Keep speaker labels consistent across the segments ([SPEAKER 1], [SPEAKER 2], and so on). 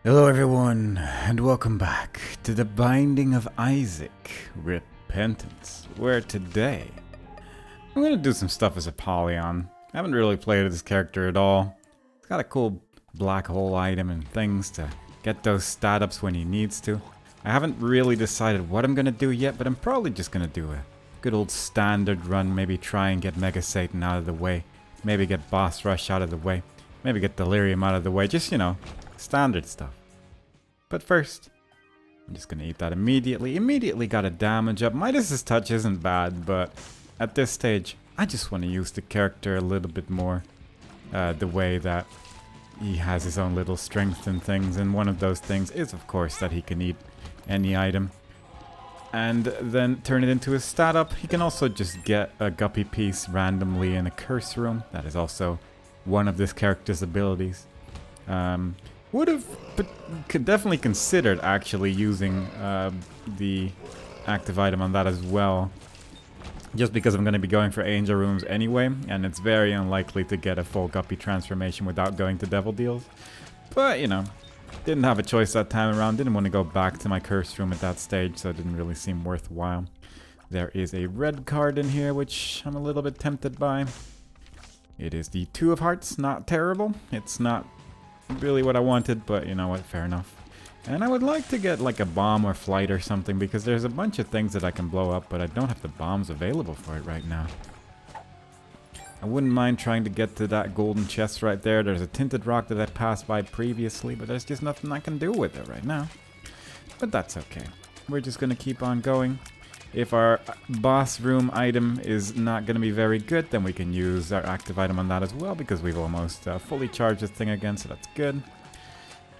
[SPEAKER 1] Hello everyone, and welcome back to the Binding of Isaac, Repentance, where today I'm gonna do some stuff as Apollyon. I haven't really played this character at all. He's got a cool black hole item and things to get those stat ups when he needs to. I haven't really decided what I'm gonna do yet, but I'm probably just gonna do a good old standard run, maybe try and get Mega Satan out of the way, maybe get Boss Rush out of the way, maybe get Delirium out of the way, just, standard stuff. But first, I'm just gonna eat that immediately. Immediately got a damage up. Midas's touch isn't bad, but at this stage, I just want to use the character a little bit more. The way that he has his own little strength and things, and one of those things is, of course, that he can eat any item. And then turn it into a stat up. He can also just get a guppy piece randomly in a curse room. That is also one of this character's abilities. Would have could definitely considered actually using the active item on that as well. Just because I'm going to be going for angel rooms anyway, and it's very unlikely to get a full guppy transformation without going to devil deals. But, didn't have a choice that time around. Didn't want to go back to my curse room at that stage, so it didn't really seem worthwhile. There is a red card in here, which I'm a little bit tempted by. It is the Two of Hearts. Not terrible. It's not really what I wanted, but you know what, fair enough. And I would like to get like a bomb or flight or something, because there's a bunch of things that I can blow up, but I don't have the bombs available for it right now. I wouldn't mind trying to get to that golden chest right there. There's a tinted rock that I passed by previously, but there's just nothing I can do with it right now. But that's okay. We're just gonna keep on going. If our boss room item is not going to be very good, then we can use our active item on that as well, because we've almost fully charged this thing again, so that's good.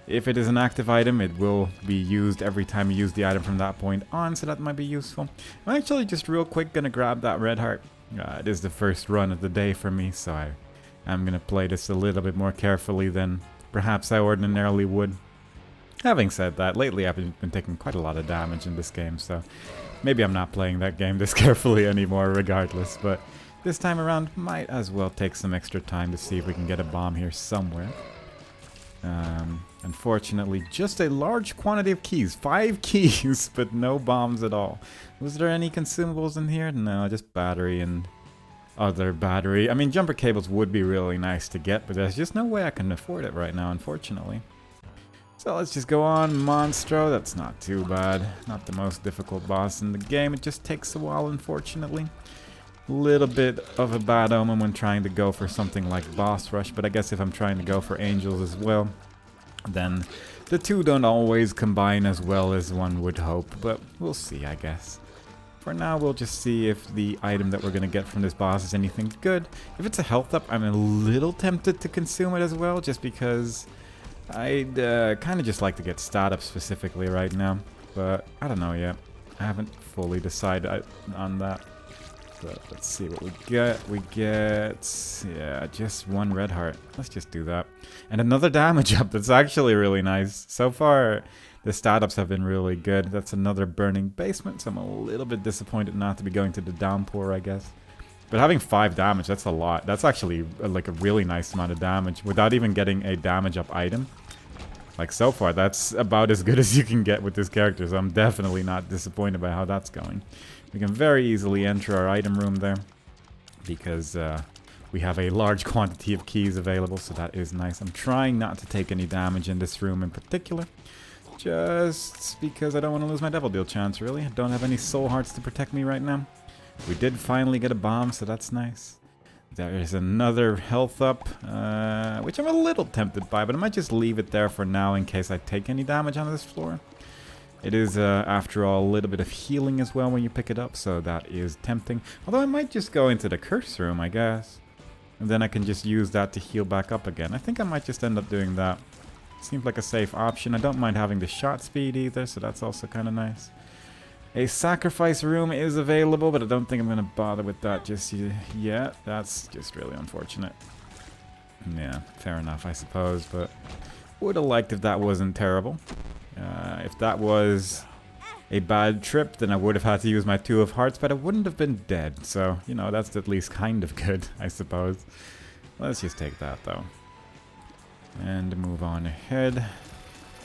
[SPEAKER 1] If it is an active item, it will be used every time you use the item from that point on, so that might be useful. I'm actually just real quick going to grab that red heart. It is the first run of the day for me, so I'm going to play this a little bit more carefully than perhaps I ordinarily would. Having said that, lately I've been taking quite a lot of damage in this game, so maybe I'm not playing that game this carefully anymore regardless, but this time around might as well take some extra time to see if we can get a bomb here somewhere. Unfortunately, just a large quantity of keys. 5 keys, but no bombs at all. Was there any consumables in here? No, just battery and other battery. I mean, jumper cables would be really nice to get, but there's just no way I can afford it right now, unfortunately. So let's just go on. Monstro, that's not too bad. Not the most difficult boss in the game. It just takes a while, unfortunately. Little bit of a bad omen when trying to go for something like Boss Rush, but I guess if I'm trying to go for Angels as well, then the two don't always combine as well as one would hope, but we'll see, I guess. For now, we'll just see if the item that we're going to get from this boss is anything good. If it's a health up, I'm a little tempted to consume it as well, just because I'd kind of just like to get stat up specifically right now, but I don't know yet. I haven't fully decided on that. But let's see what we get. We get, yeah, just one red heart. Let's just do that. And another damage up. That's actually really nice. So far, the stat ups have been really good. That's another burning basement, so I'm a little bit disappointed not to be going to the downpour, I guess. But having 5 damage, that's a lot. That's actually like a really nice amount of damage without even getting a damage up item. Like so far, that's about as good as you can get with this character, so I'm definitely not disappointed by how that's going. We can very easily enter our item room there, because we have a large quantity of keys available, so that is nice. I'm trying not to take any damage in this room in particular, just because I don't want to lose my Devil Deal chance, really. I don't have any soul hearts to protect me right now. We did finally get a bomb, so that's nice. There is another health up, which I'm a little tempted by, but I might just leave it there for now in case I take any damage on this floor. It is, after all, a little bit of healing as well when you pick it up, so that is tempting. Although I might just go into the curse room, I guess. And then I can just use that to heal back up again. I think I might just end up doing that. Seems like a safe option. I don't mind having the shot speed either, so that's also kind of nice. A sacrifice room is available, but I don't think I'm going to bother with that just yet. That's just really unfortunate. Yeah, fair enough, I suppose, but would have liked if that wasn't terrible. If that was a bad trip, then I would have had to use my Two of Hearts, but I wouldn't have been dead. So, that's at least kind of good, I suppose. Let's just take that, though. And move on ahead.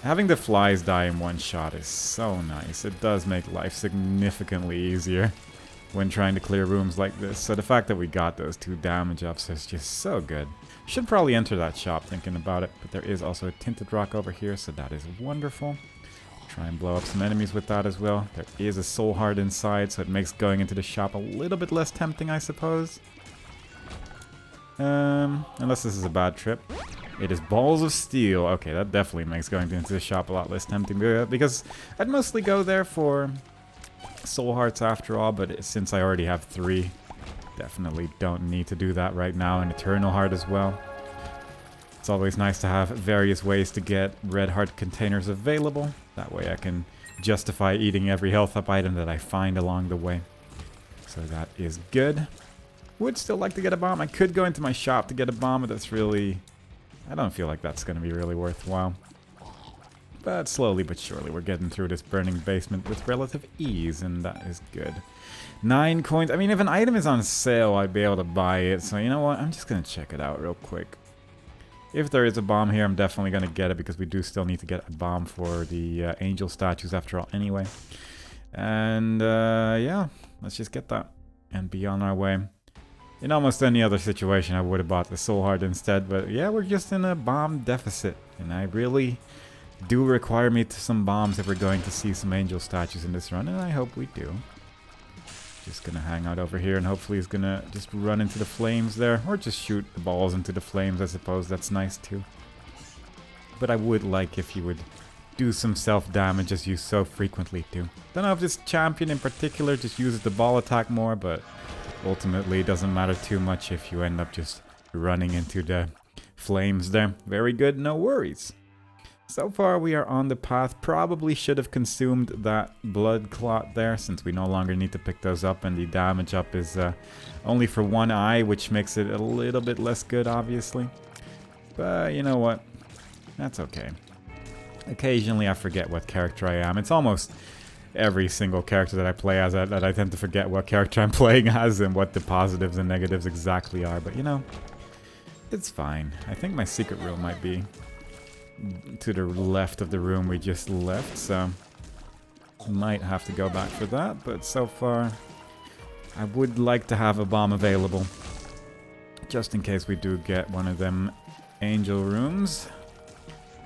[SPEAKER 1] Having the flies die in one shot is so nice. It does make life significantly easier when trying to clear rooms like this. So the fact that we got those 2 damage ups is just so good. Should probably enter that shop thinking about it, but there is also a tinted rock over here, so that is wonderful. Try and blow up some enemies with that as well. There is a soul heart inside, so it makes going into the shop a little bit less tempting, I suppose. Unless this is a bad trip. It is balls of steel. Okay, that definitely makes going into the shop a lot less tempting, because I'd mostly go there for soul hearts after all, but since I already have 3, definitely don't need to do that right now. An eternal heart as well. It's always nice to have various ways to get red heart containers available. That way I can justify eating every health up item that I find along the way. So that is good. Would still like to get a bomb. I could go into my shop to get a bomb, but that's really... I don't feel like that's going to be really worthwhile. But slowly but surely we're getting through this burning basement with relative ease, and that is good. 9 coins. I mean, if an item is on sale, I'd be able to buy it. So you know what? I'm just going to check it out real quick. If there is a bomb here, I'm definitely going to get it, because we do still need to get a bomb for the angel statues after all anyway. And yeah, let's just get that and be on our way. In almost any other situation, I would have bought the soul heart instead, but yeah, we're just in a bomb deficit, and I really do require me to some bombs if we're going to see some angel statues in this run, and I hope we do. Just gonna hang out over here, and hopefully he's gonna just run into the flames there, or just shoot the balls into the flames, I suppose. That's nice too. But I would like if he would do some self-damage as you so frequently do. Don't know if this champion in particular just uses the ball attack more, but ultimately it doesn't matter too much if you end up just running into the flames there. Very good, no worries. So far we are on the path. Probably should have consumed that blood clot there, since we no longer need to pick those up, and the damage up is only for 1 eye, which makes it a little bit less good, obviously. But you know what? That's okay. Occasionally I forget what character I am. It's almost every single character that I play as that I tend to forget what character I'm playing as and what the positives and negatives exactly are. But you know, it's fine. I think my secret room might be to the left of the room we just left, so might have to go back for that. But so far, I would like to have a bomb available, just in case we do get one of them angel rooms.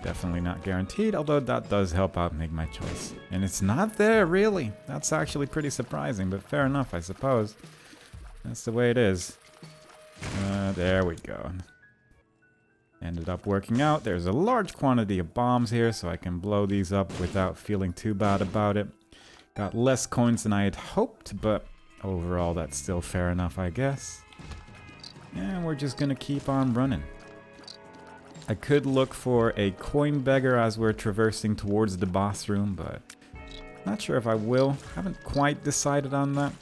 [SPEAKER 1] Definitely not guaranteed, although that does help out make my choice. And it's not there, really. That's actually pretty surprising, but fair enough, I suppose. That's the way it is. There we go. Ended up working out. There's a large quantity of bombs here, so I can blow these up without feeling too bad about it. Got less coins than I had hoped, but overall that's still fair enough, I guess. And we're just gonna keep on running. I could look for a coin beggar as we're traversing towards the boss room, but not sure if I will. Haven't quite decided on that.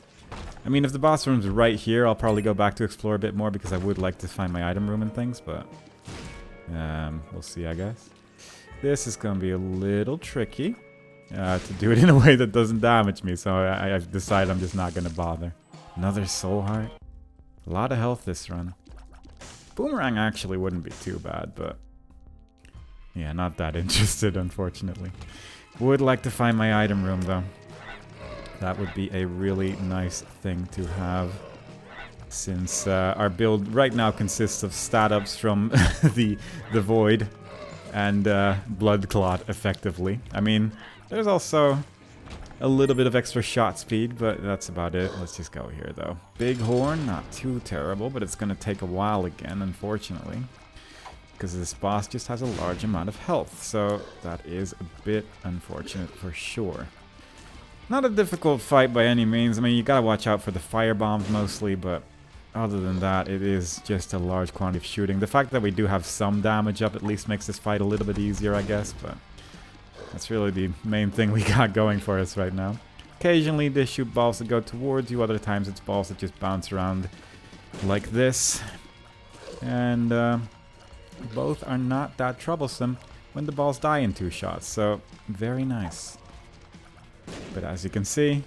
[SPEAKER 1] I mean, if the boss room's right here, I'll probably go back to explore a bit more, because I would like to find my item room and things, but we'll see, I guess. This is going to be a little tricky to do it in a way that doesn't damage me, so I've decided I'm just not going to bother. Another soul heart. A lot of health this run. Boomerang actually wouldn't be too bad, but yeah, not that interested, unfortunately. Would like to find my item room, though. That would be a really nice thing to have, since our build right now consists of stat ups from the void and blood clot, effectively. I mean, there's also a little bit of extra shot speed, but that's about it. Let's just go here, though. Big horn, not too terrible, but it's going to take a while again, unfortunately, because this boss just has a large amount of health, so that is a bit unfortunate for sure. Not a difficult fight by any means. I mean, you gotta watch out for the fire bombs mostly, but other than that, it is just a large quantity of shooting. The fact that we do have some damage up at least makes this fight a little bit easier, I guess, but that's really the main thing we got going for us right now. Occasionally they shoot balls that go towards you, other times it's balls that just bounce around like this. And both are not that troublesome when the balls die in 2 shots, so very nice. But as you can see,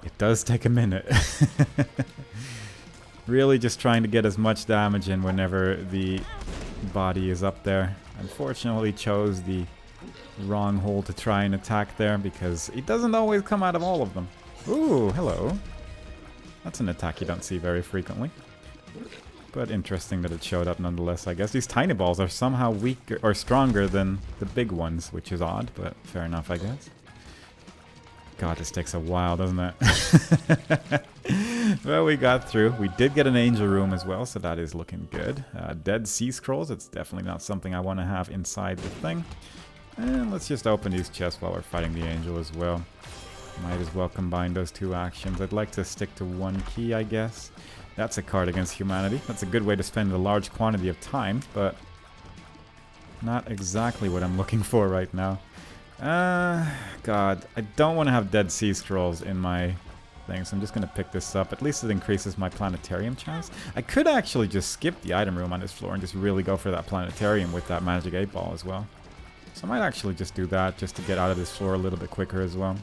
[SPEAKER 1] it does take a minute. Really just trying to get as much damage in whenever the body is up there. Unfortunately chose the wrong hole to try and attack there, because it doesn't always come out of all of them. Ooh, hello. That's an attack you don't see very frequently. But interesting that it showed up nonetheless, I guess. These tiny balls are somehow weaker or stronger than the big ones, which is odd, but fair enough, I guess. God, this takes a while, doesn't it? Well, we got through. We did get an angel room as well, so that is looking good. Dead Sea Scrolls, it's definitely not something I want to have inside the thing. And let's just open these chests while we're fighting the angel as well. Might as well combine those two actions. I'd like to stick to one key, I guess. That's a card against humanity. That's a good way to spend a large quantity of time, but not exactly what I'm looking for right now. God, I don't want to have Dead Sea Scrolls in my thing, so I'm just going to pick this up. At least it increases my planetarium chance. I could actually just skip the item room on this floor and just really go for that planetarium with that magic 8-ball as well. So I might actually just do that, just to get out of this floor a little bit quicker as well.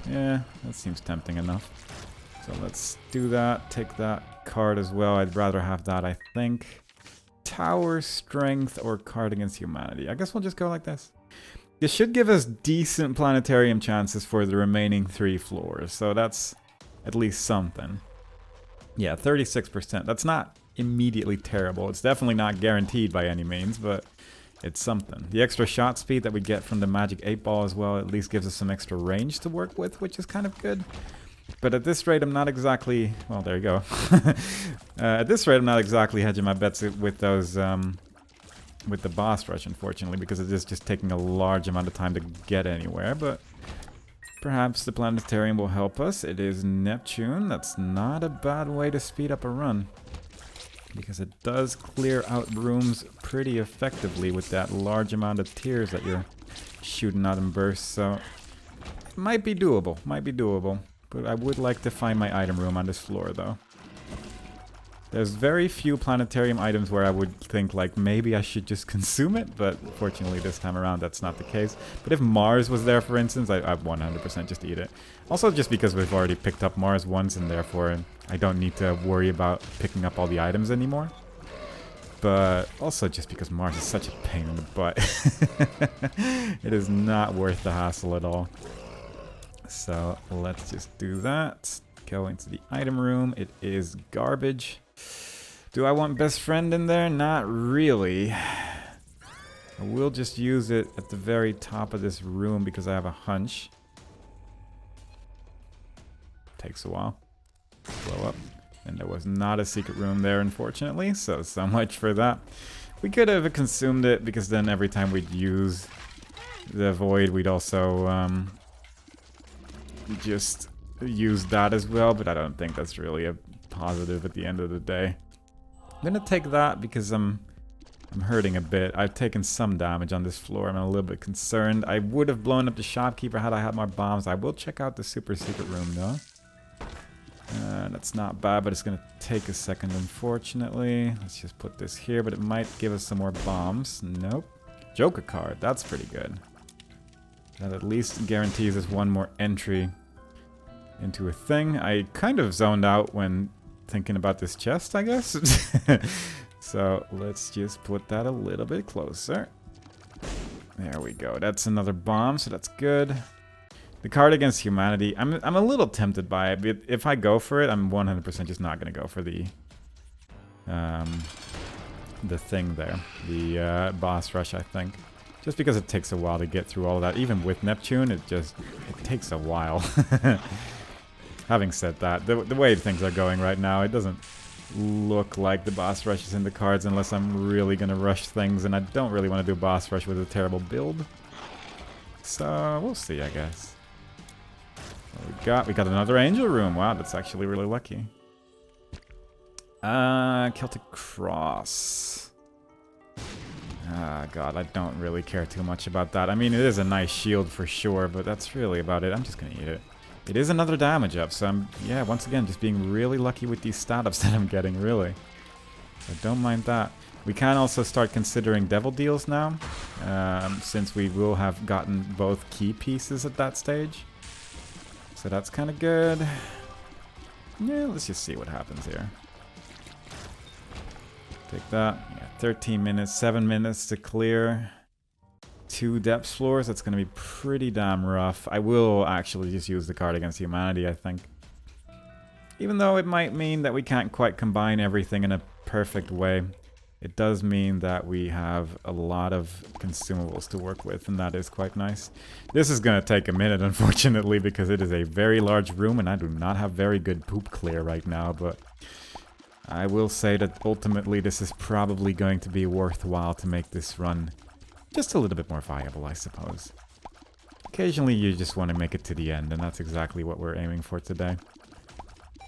[SPEAKER 1] Yeah, that seems tempting enough. So let's do that. Take that card as well. I'd rather have that, I think. Tower, Strength, or card against humanity. I guess we'll just go like this. This should give us decent planetarium chances for the remaining 3 floors. So that's at least something. Yeah, 36%. That's not immediately terrible. It's definitely not guaranteed by any means, but it's something. The extra shot speed that we get from the magic 8-ball as well at least gives us some extra range to work with, which is kind of good. But at this rate, I'm not exactly... Well, there you go. At this rate, I'm not exactly hedging my bets with those... with the boss rush, unfortunately, because it is just taking a large amount of time to get anywhere. But perhaps the planetarium will help us. It is Neptune. That's not a bad way to speed up a run, because it does clear out rooms pretty effectively with that large amount of tears that you're shooting out in bursts. So it might be doable. Might be doable. But I would like to find my item room on this floor, though. There's very few planetarium items where I would think, like, maybe I should just consume it, but fortunately this time around that's not the case. But if Mars was there, for instance, I'd 100% just eat it. Also just because we've already picked up Mars once, and therefore I don't need to worry about picking up all the items anymore. But also just because Mars is such a pain in the butt. It is not worth the hassle at all. So let's just do that. Go into the item room. It is garbage. Do I want best friend in there? Not really. I will just use it at the very top of this room because I have a hunch. Takes a while. Blow up. And there was not a secret room there, unfortunately, so much for that. We could have consumed it, because then every time we'd use the void, we'd also just use that as well, but I don't think that's really a positive at the end of the day. I'm gonna take that because I'm hurting a bit. I've taken some damage on this floor. I'm a little bit concerned. I would have blown up the shopkeeper had I had more bombs. I will check out the super secret room though. That's not bad, but it's gonna take a second, unfortunately. Let's just put this here, but it might give us some more bombs. Nope. Joker card, that's pretty good. That at least guarantees us one more entry into a thing. I kind of zoned out when thinking about this chest, I guess. So let's just put that a little bit closer. There we go. That's another bomb, so that's good. The card against humanity, I'm a little tempted by it, but if I go for it, I'm 100% just not going to go for the thing there. The boss rush, I think. Just because it takes a while to get through all of that. Even with Neptune, it takes a while. Having said that, the way things are going right now, it doesn't look like the boss rush is in the cards unless I'm really going to rush things, and I don't really want to do boss rush with a terrible build. So, we'll see, I guess. What we got another angel room. Wow, that's actually really lucky. Celtic Cross. Ah, God, I don't really care too much about that. I mean, it is a nice shield for sure, but that's really about it. I'm just gonna eat it. It is another damage up, so I'm, yeah, once again, just being really lucky with these stat ups that I'm getting, really. So don't mind that. We can also start considering devil deals now, since we will have gotten both key pieces at that stage. So that's kind of good. Yeah, let's just see what happens here. Take that. Yeah, 13 minutes, 7 minutes to clear. 2 depth floors, that's going to be pretty damn rough. I will actually just use the card against humanity, I think. Even though it might mean that we can't quite combine everything in a perfect way, it does mean that we have a lot of consumables to work with, and that is quite nice. This is going to take a minute, unfortunately, because it is a very large room, and I do not have very good poop clear right now, but I will say that ultimately this is probably going to be worthwhile to make this run just a little bit more viable, I suppose. Occasionally you just want to make it to the end, and that's exactly what we're aiming for today.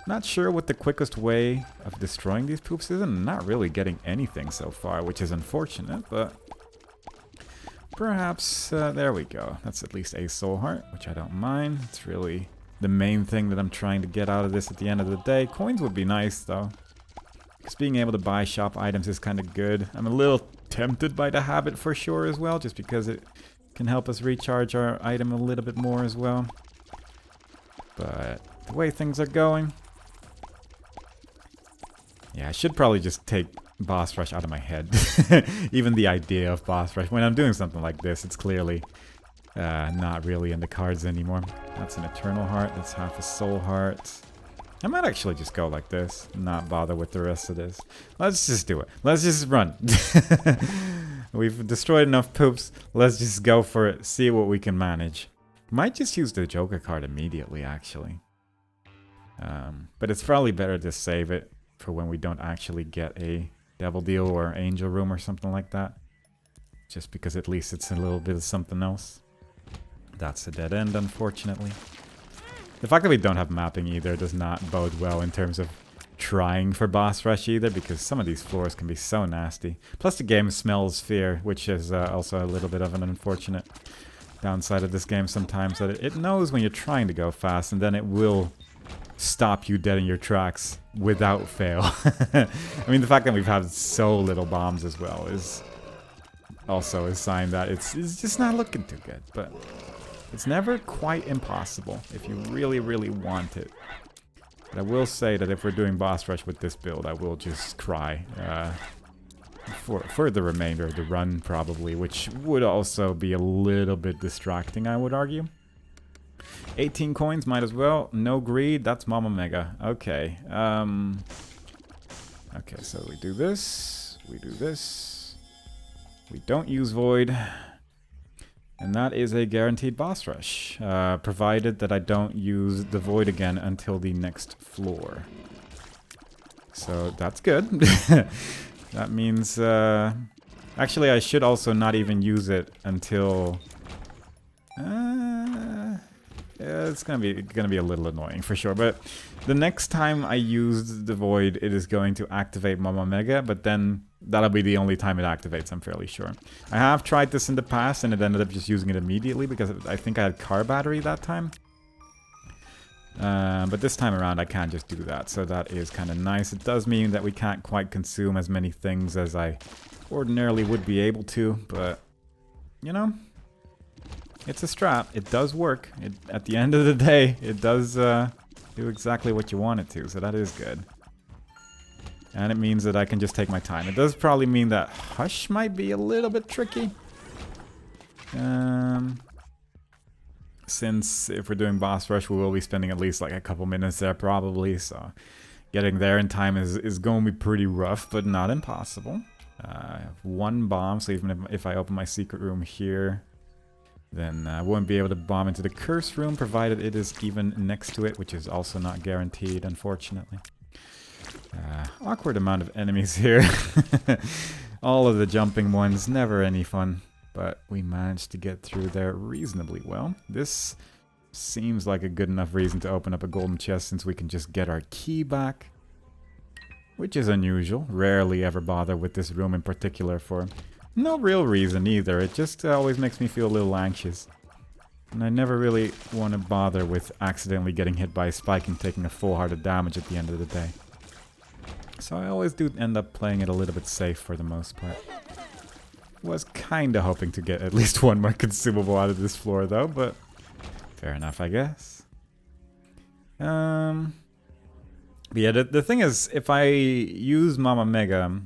[SPEAKER 1] Not sure what the quickest way of destroying these poops is, and I'm not really getting anything so far, which is unfortunate, but perhaps, there we go. That's at least a soul heart, which I don't mind. It's really the main thing that I'm trying to get out of this at the end of the day. Coins would be nice, though, because being able to buy shop items is kind of good. I'm a little tempted by the habit for sure as well, just because it can help us recharge our item a little bit more as well. But the way things are going... Yeah, I should probably just take boss rush out of my head. Even the idea of boss rush. When I'm doing something like this, it's clearly not really in the cards anymore. That's an eternal heart. That's half a soul heart. I might actually just go like this. Not bother with the rest of this. Let's just do it. Let's just run. We've destroyed enough poops. Let's just go for it. See what we can manage. Might just use the Joker card immediately, actually. But it's probably better to save it for when we don't actually get a Devil Deal or Angel Room or something like that. Just because at least it's a little bit of something else. That's a dead end, unfortunately. The fact that we don't have mapping either does not bode well in terms of trying for boss rush either, because some of these floors can be so nasty. Plus the game smells fear, which is also a little bit of an unfortunate downside of this game sometimes, that it knows when you're trying to go fast, and then it will stop you dead in your tracks without fail. I mean, the fact that we've had so little bombs as well is also a sign that it's just not looking too good, but it's never quite impossible if you really, really want it. But I will say that if we're doing boss rush with this build, I will just cry for the remainder of the run, probably, which would also be a little bit distracting, I would argue. 18 coins, might as well. No greed, that's Mama Mega. Okay. Okay, so we do this. We do this. We don't use Void. And that is a guaranteed boss rush. Provided that I don't use the Void again until the next floor. So that's good. That means... actually, I should also not even use it until... it's gonna be a little annoying for sure, but the next time I use the Void, it is going to activate Mama Mega, but then that'll be the only time it activates, I'm fairly sure. I have tried this in the past, and it ended up just using it immediately, because I think I had car battery that time. But this time around, I can't just do that, so that is kind of nice. It does mean that we can't quite consume as many things as I ordinarily would be able to, but, you know... It's a strat. It does work. At the end of the day, it does do exactly what you want it to, so that is good. And it means that I can just take my time. It does probably mean that Hush might be a little bit tricky. Since if we're doing boss rush, we will be spending at least like a couple minutes there probably, so getting there in time is going to be pretty rough, but not impossible. I have 1 bomb, so even if I open my secret room here... Then I won't be able to bomb into the curse room, provided it is even next to it, which is also not guaranteed, unfortunately. Awkward amount of enemies here. All of the jumping ones, never any fun. But we managed to get through there reasonably well. This seems like a good enough reason to open up a golden chest, since we can just get our key back. Which is unusual. Rarely ever bother with this room in particular for... No real reason either, it just always makes me feel a little anxious. And I never really want to bother with accidentally getting hit by a spike and taking a full heart of damage at the end of the day. So I always do end up playing it a little bit safe for the most part. Was kinda hoping to get at least 1 more consumable out of this floor though, but fair enough, I guess. But yeah, the thing is, if I use Mama Mega...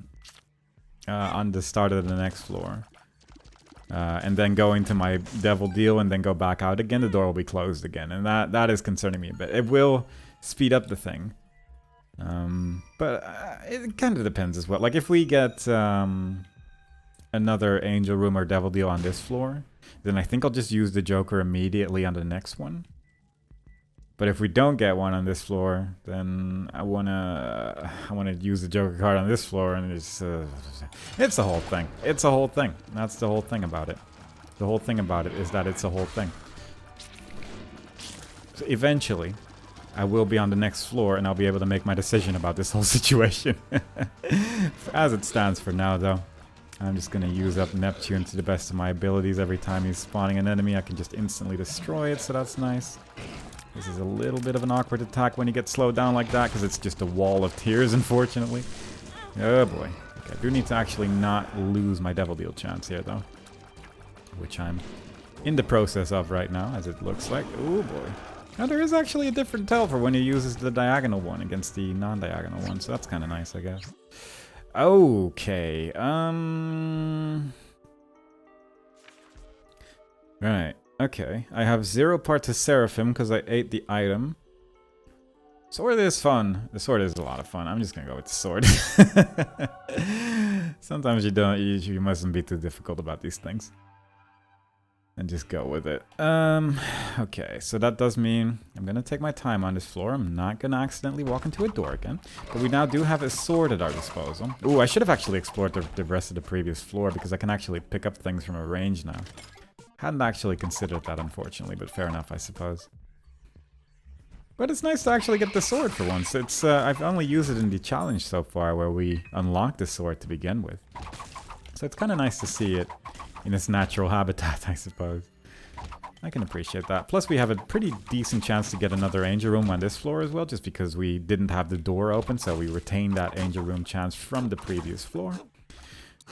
[SPEAKER 1] on the start of the next floor, and then go into my Devil Deal and then go back out again, the door will be closed again. And that is concerning me a bit. It will speed up the thing. But it kind of depends as well. Like if we get another Angel Room or Devil Deal on this floor, then I think I'll just use the Joker immediately on the next one. But if we don't get one on this floor, then I wanna use the Joker card on this floor, and it's a whole thing. It's a whole thing. That's the whole thing about it. The whole thing about it is that it's a whole thing. So eventually, I will be on the next floor, and I'll be able to make my decision about this whole situation. As it stands for now, though, I'm just gonna use up Neptune to the best of my abilities. Every time he's spawning an enemy, I can just instantly destroy it, so that's nice. This is a little bit of an awkward attack when you get slowed down like that, because it's just a wall of tears, unfortunately. Oh boy. Okay, I do need to actually not lose my Devil Deal chance here, though. Which I'm in the process of right now, as it looks like. Oh boy. Now there is actually a different tell for when he uses the diagonal one against the non-diagonal one, so that's kind of nice, I guess. Okay, Right. Okay, I have 0 part to Seraphim because I ate the item. Sword is fun. The sword is a lot of fun. I'm just gonna go with the sword. Sometimes you mustn't be too difficult about these things. And just go with it. Okay, so that does mean I'm gonna take my time on this floor. I'm not gonna accidentally walk into a door again. But we now do have a sword at our disposal. Ooh, I should have actually explored the rest of the previous floor because I can actually pick up things from a range now. Hadn't actually considered that, unfortunately, but fair enough, I suppose. But it's nice to actually get the sword for once. It's I've only used it in the challenge so far, where we unlocked the sword to begin with. So it's kind of nice to see it in its natural habitat, I suppose. I can appreciate that. Plus, we have a pretty decent chance to get another Angel Room on this floor as well, just because we didn't have the door open, so we retained that Angel Room chance from the previous floor.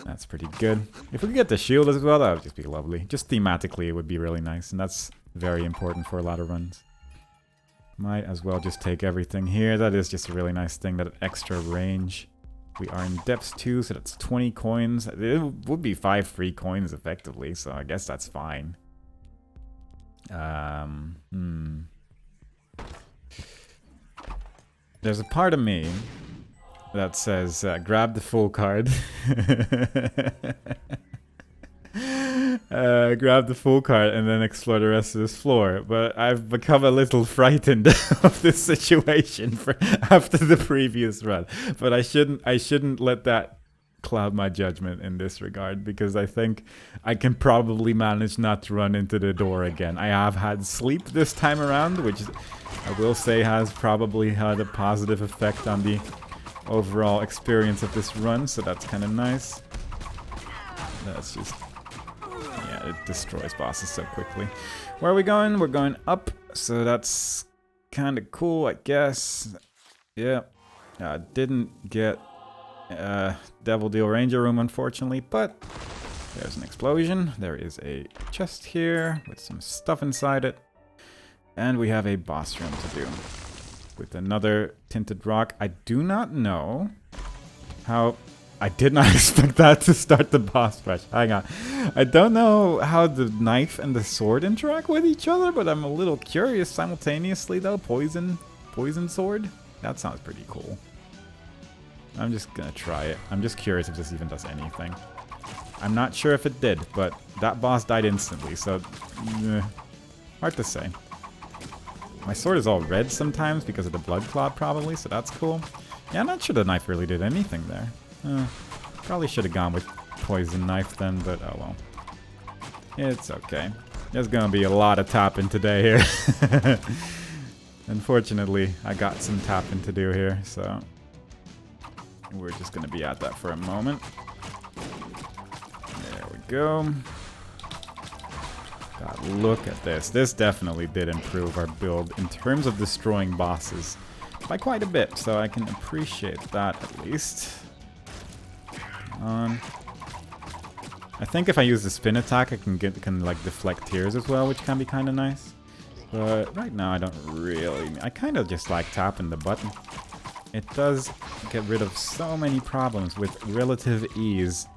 [SPEAKER 1] That's pretty good. If we could get the shield as well, that would just be lovely. Just thematically, it would be really nice, and that's very important for a lot of runs. Might as well just take everything here. That is just a really nice thing, that extra range. We are in depths 2, so that's 20 coins. It would be 5 free coins, effectively, so I guess that's fine. There's a part of me that says, grab the full card. Grab the full card and then explore the rest of this floor. But I've become a little frightened of this situation after the previous run. But I shouldn't let that cloud my judgment in this regard, because I think I can probably manage not to run into the door again. I have had sleep this time around, which I will say has probably had a positive effect on the overall experience of this run, so that's kind of nice. That's just, yeah, it destroys bosses so quickly. Where are we going? We're going up, so that's kind of cool, I guess. Yeah, didn't get Devil Deal Ranger Room, unfortunately, but there's an explosion. There is a chest here with some stuff inside it, and we have a boss room to do with another tinted rock. I do not know how... I did not expect that to start the boss rush. Hang on. I don't know how the knife and the sword interact with each other, but I'm a little curious simultaneously, though. Poison sword? That sounds pretty cool. I'm just gonna try it. I'm just curious if this even does anything. I'm not sure if it did, but that boss died instantly, so... hard to say. My sword is all red sometimes because of the blood clot, probably, so that's cool. Yeah, I'm not sure the knife really did anything there. Probably should have gone with poison knife then, but oh well. It's okay. There's gonna be a lot of tapping today here. Unfortunately, I got some tapping to do here, so... we're just gonna be at that for a moment. There we go. God, look at this. This definitely did improve our build in terms of destroying bosses by quite a bit, so I can appreciate that at least. I think if I use the spin attack, I can like deflect tears as well, which can be kind of nice. But right now, I don't really. I kind of just like tapping the button. It does get rid of so many problems with relative ease,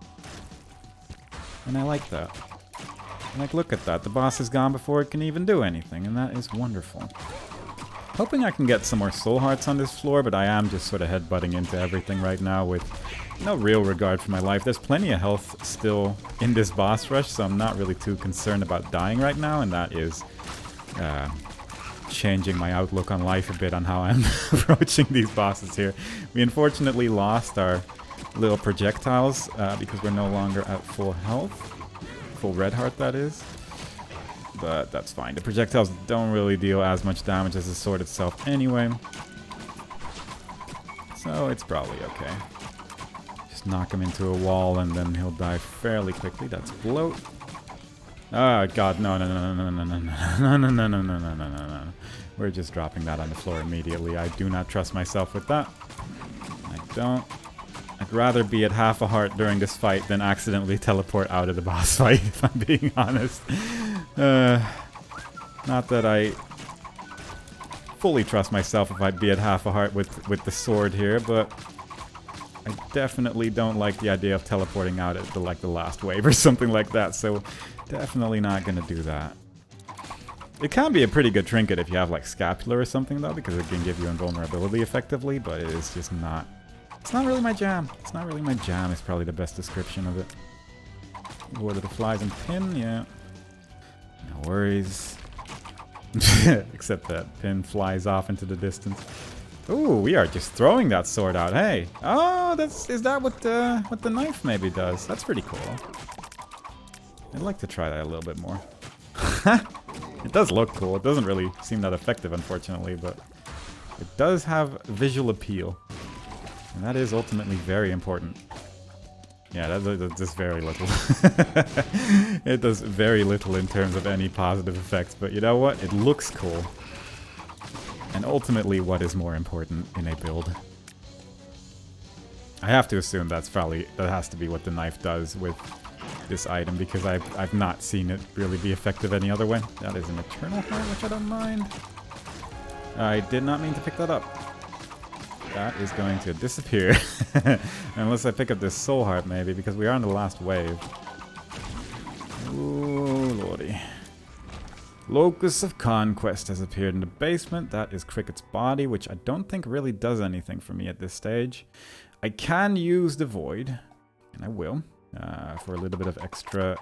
[SPEAKER 1] and I like that. Like, look at that. The boss is gone before it can even do anything, and that is wonderful. Hoping I can get some more soul hearts on this floor, but I am just sort of headbutting into everything right now with no real regard for my life. There's plenty of health still in this boss rush, so I'm not really too concerned about dying right now, and that is changing my outlook on life a bit on how I'm approaching these bosses here. We unfortunately lost our little projectiles because we're no longer at full health. Full red heart, that is. But that's fine. The projectiles don't really deal as much damage as the sword itself anyway. So it's probably okay. Just knock him into a wall and then he'll die fairly quickly. That's bloat. Oh god, no. We're just dropping that on the floor immediately. I do not trust myself with that. I don't. I'd rather be at half a heart during this fight than accidentally teleport out of the boss fight, if I'm being honest. Not that I fully trust myself if I'd be at half a heart with the sword here, but I definitely don't like the idea of teleporting out at the last wave or something like that, so definitely not gonna do that. It can be a pretty good trinket if you have like scapular or something though, because it can give you invulnerability effectively, but it is just not. It's not really my jam. It's not really my jam is probably the best description of it. What are the flies and pin? Yeah. No worries. Except that pin flies off into the distance. Ooh, we are just throwing that sword out. Hey. Oh, is that what the knife maybe does? That's pretty cool. I'd like to try that a little bit more. It does look cool. It doesn't really seem that effective, unfortunately, but it does have visual appeal. And that is ultimately very important. Yeah, that does very little. It does very little in terms of any positive effects, but you know what? It looks cool. And ultimately, what is more important in a build? I have to assume that has to be what the knife does with this item, because I've not seen it really be effective any other way. That is an eternal heart, which I don't mind. I did not mean to pick that up. That is going to disappear. Unless I pick up this soul heart, maybe, because we are on the last wave. Ooh, lordy. Locus of Conquest has appeared in the basement. That is Cricket's body, which I don't think really does anything for me at this stage. I can use the Void, and I will, for a little bit of extra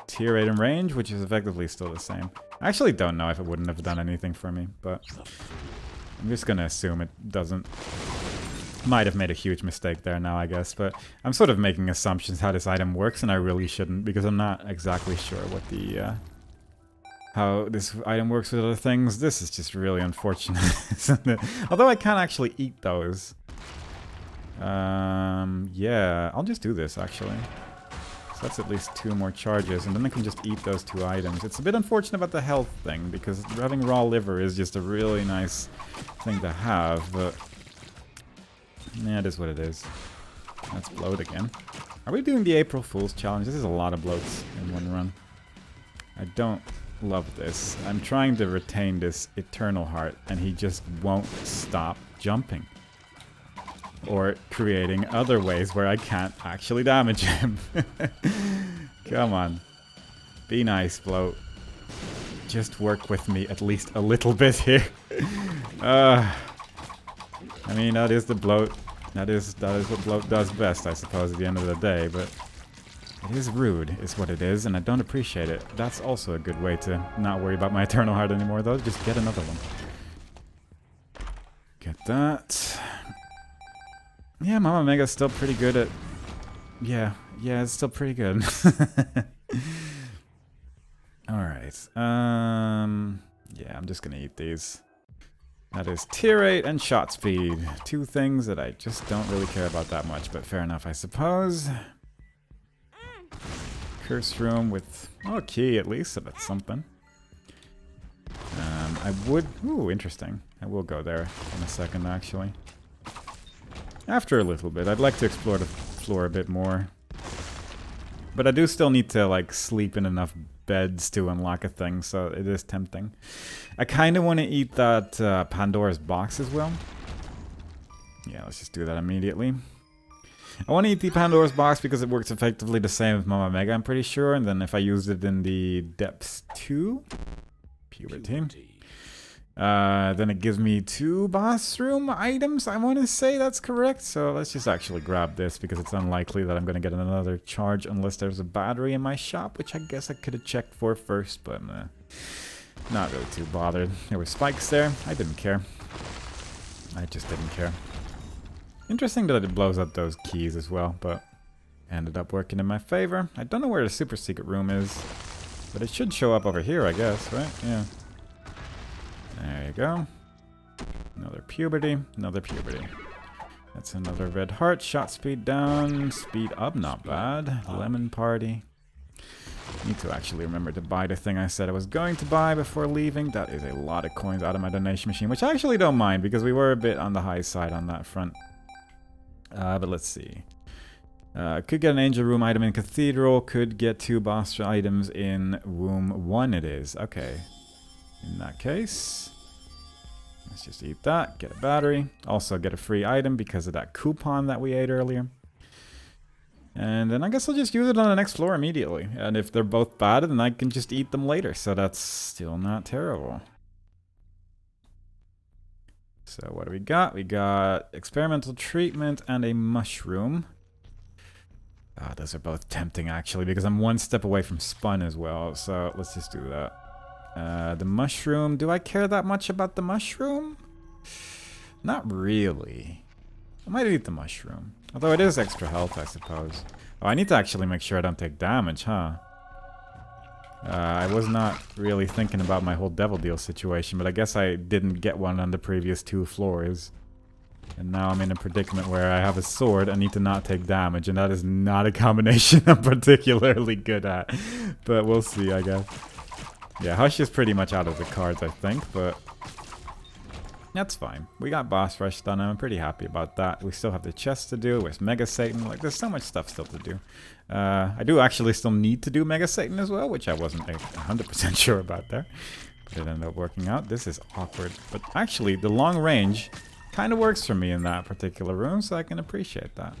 [SPEAKER 1] tier 8 in range, which is effectively still the same. I actually don't know if it wouldn't have done anything for me, but I'm just gonna assume it doesn't. Might have made a huge mistake there now, I guess, but I'm sort of making assumptions how this item works, and I really shouldn't, because I'm not exactly sure what the, how this item works with other things. This is just really unfortunate, isn't it? Although I can actually eat those. Yeah, I'll just do this, actually. So that's at least 2 more charges, and then I can just eat those 2 items. It's a bit unfortunate about the health thing, because having raw liver is just a really nice thing to have, but yeah, it is what it is. Let's bloat again. Are we doing the April Fool's challenge? This is a lot of bloats in one run. I don't love this. I'm trying to retain this eternal heart, and he just won't stop jumping. Or creating other ways where I can't actually damage him. Come on. Be nice, bloat. Just work with me at least a little bit here. I mean, that is the bloat. That is what bloat does best, I suppose, at the end of the day, but it is rude, is what it is, and I don't appreciate it. That's also a good way to not worry about my eternal heart anymore, though. Just get another one. Get that. Yeah, Mama Mega's still pretty good at... Yeah, it's still pretty good. Alright, yeah, I'm just gonna eat these. That is tier 8 and shot speed. 2 things that I just don't really care about that much, but fair enough, I suppose. Curse room with... oh, a key at least, so that's something. I would... ooh, interesting. I will go there in a second, actually. After a little bit. I'd like to explore the floor a bit more. But I do still need to, like, sleep in enough beds to unlock a thing, so it is tempting. I kind of want to eat that Pandora's box as well. Yeah, let's just do that immediately. I want to eat the Pandora's box because it works effectively the same as Mama Mega, I'm pretty sure. And then if I used it in the Depths 2, Puberty, then it gives me 2 boss room items. I want to say that's correct. So let's just actually grab this because it's unlikely that I'm going to get another charge unless there's a battery in my shop, which I guess I could have checked for first, but not really too bothered. There were spikes there. I didn't care. I just didn't care. Interesting that it blows up those keys as well, but ended up working in my favor. I don't know where the super secret room is, but it should show up over here, I guess, right? Yeah. There you go. Another puberty, another puberty. That's another red heart. Shot speed down, speed up, not bad. Lemon party. Need to actually remember to buy the thing I said I was going to buy before leaving. That is a lot of coins out of my donation machine, which I actually don't mind because we were a bit on the high side on that front. But let's see. Could get an angel room item in Cathedral. Could get 2 boss items in Room 1 it is. Okay. In that case, let's just eat that. Get a battery. Also get a free item because of that coupon that we ate earlier. And then I guess I'll just use it on the next floor immediately. And if they're both bad, then I can just eat them later. So that's still not terrible. So what do we got? We got experimental treatment and a mushroom. Those are both tempting actually because I'm 1 step away from spun as well. So let's just do that. The mushroom. Do I care that much about the mushroom? Not really. I might eat the mushroom. Although it is extra health, I suppose. Oh, I need to actually make sure I don't take damage, huh? I was not really thinking about my whole devil deal situation, but I guess I didn't get one on the previous 2 floors. And now I'm in a predicament where I have a sword, I need to not take damage, and that is not a combination I'm particularly good at. But we'll see, I guess. Yeah, Hush is pretty much out of the cards, I think, but that's fine. We got boss rush done, and I'm pretty happy about that. We still have the chest to do with Mega Satan. Like, there's so much stuff still to do. I do actually still need to do Mega Satan as well, which I wasn't 100% sure about there. But it ended up working out. This is awkward. But actually, the long range kind of works for me in that particular room, so I can appreciate that.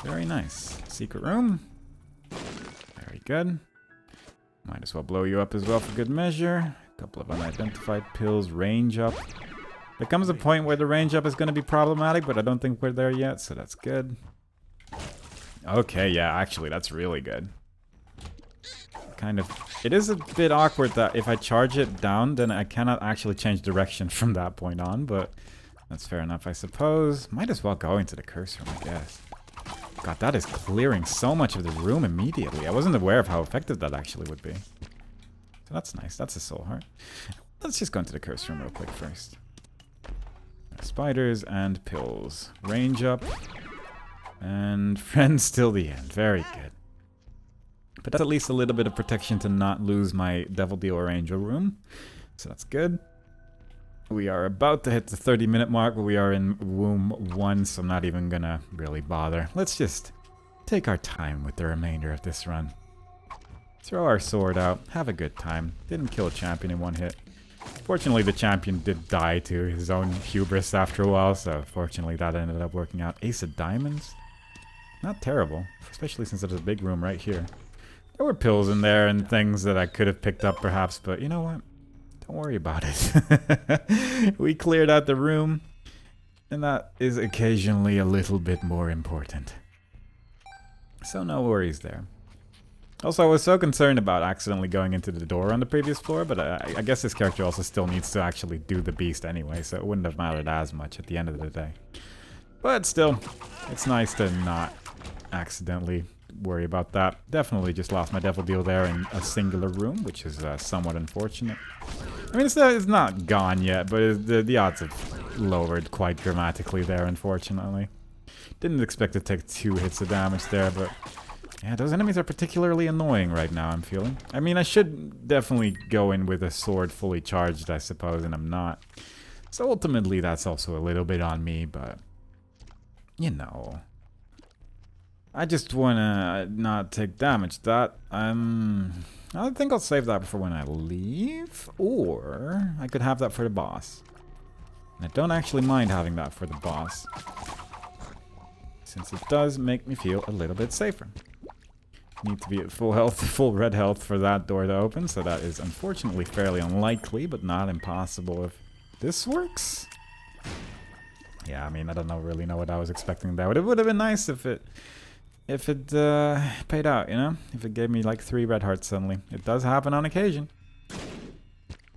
[SPEAKER 1] Very nice. Secret room. Very good. Might as well blow you up as well for good measure. A couple of unidentified pills. Range up. There comes a point where the range up is going to be problematic, but I don't think we're there yet, so that's good. Okay, yeah, actually, that's really good. Kind of... It is a bit awkward that if I charge it down, then I cannot actually change direction from that point on, but that's fair enough, I suppose. Might as well go into the curse room, I guess. God, that is clearing so much of the room immediately. I wasn't aware of how effective that actually would be. So that's nice. That's a soul heart. Let's just go into the curse room real quick first. Spiders and pills. Range up. And friends till the end. Very good. But that's at least a little bit of protection to not lose my Devil Deal or Angel room. So that's good. We are about to hit the 30-minute mark, but we are in room 1, so I'm not even gonna really bother. Let's just take our time with the remainder of this run. Throw our sword out, have a good time. Didn't kill a champion in 1 hit. Fortunately, the champion did die to his own hubris after a while, so fortunately that ended up working out. Ace of Diamonds? Not terrible, especially since there's a big room right here. There were pills in there and things that I could have picked up perhaps, but you know what? Don't worry about it. We cleared out the room, and that is occasionally a little bit more important. So no worries there. Also, I was so concerned about accidentally going into the door on the previous floor, but I guess this character also still needs to actually do the beast anyway, so it wouldn't have mattered as much at the end of the day. But still, it's nice to not accidentally worry about that. Definitely just lost my Devil Deal there in a singular room, which is somewhat unfortunate. I mean, it's not gone yet, but the odds have lowered quite dramatically there, unfortunately. Didn't expect to take 2 hits of damage there, but yeah, those enemies are particularly annoying right now, I'm feeling. I mean, I should definitely go in with a sword fully charged, I suppose, and I'm not. So ultimately, that's also a little bit on me, but you know, I just wanna not take damage. That I think I'll save that for when I leave, or I could have that for the boss. And I don't actually mind having that for the boss. since it does make me feel a little bit safer. Need to be at full health, full red health for that door to open, so that is unfortunately fairly unlikely, but not impossible if this works. Yeah, I mean, I don't really know what I was expecting there, but it would have been nice if it paid out, you know? If it gave me like 3 red hearts suddenly. It does happen on occasion.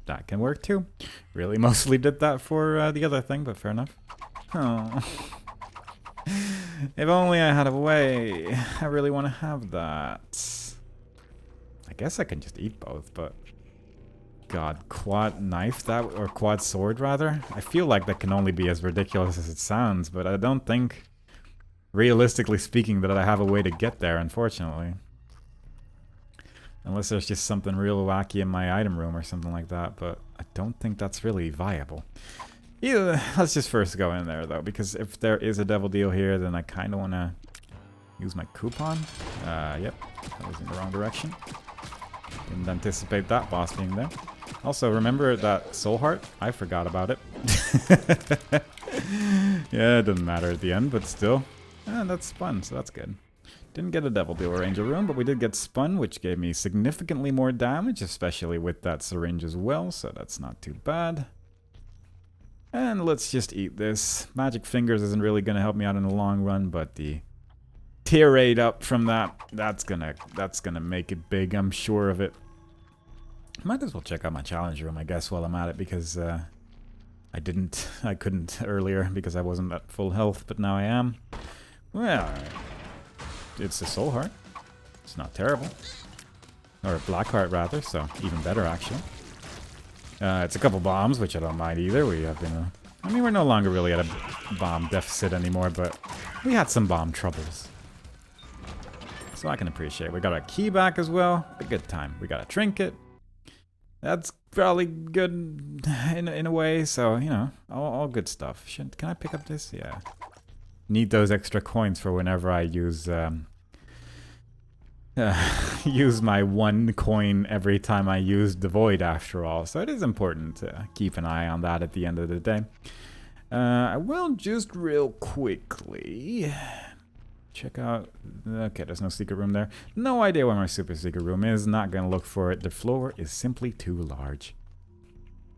[SPEAKER 1] That can work too. Really mostly did that for the other thing, but fair enough. Oh. If only I had a way. I really want to have that. I guess I can just eat both, but... God, quad knife that, or quad sword rather? I feel like that can only be as ridiculous as it sounds, but I don't think, realistically speaking, that I have a way to get there, unfortunately. Unless there's just something real wacky in my item room or something like that, but I don't think that's really viable. Either, let's just first go in there though, because if there is a devil deal here, then I kind of want to use my coupon. Yep, that was in the wrong direction. Didn't anticipate that boss being there. Also, remember that soul heart? I forgot about it. Yeah, it didn't matter at the end, but still. That's spun, so that's good. Didn't get a devil deal or angel room, but we did get spun, which gave me significantly more damage, especially with that syringe as well, so that's not too bad. And let's just eat this. Magic fingers isn't really going to help me out in the long run, but the tier 8 up from that's gonna make it big, I'm sure of it. Might as well check out my challenge room, I guess, while I'm at it, because I couldn't earlier because I wasn't at full health, but now I am. Well, it's a soul heart. It's not terrible. Or a black heart rather, so even better actually. It's a couple bombs, which I don't mind either. We have been, I mean, we're no longer really at a bomb deficit anymore, but we had some bomb troubles. So I can appreciate. We got our key back as well. A good time. We got a trinket. That's probably good in a way, so, you know, all good stuff. Can I pick up this? Yeah. Need those extra coins for whenever I use use my 1 coin every time I use the void after all, so it is important to keep an eye on that at the end of the day. I will just real quickly check out, okay, there's no secret room there. No idea where my super secret room is, not gonna look for it. The floor is simply too large.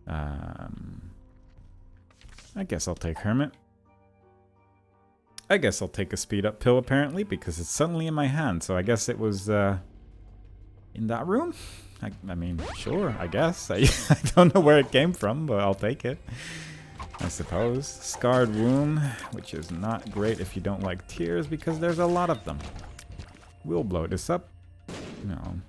[SPEAKER 1] I guess I'll take Hermit. I guess I'll take a speed up pill apparently, because it's suddenly in my hand, so I guess it was in that room? I mean, sure, I guess. I don't know where it came from, but I'll take it, I suppose. Scarred Womb, which is not great if you don't like tears, because there's a lot of them. We'll blow this up. No.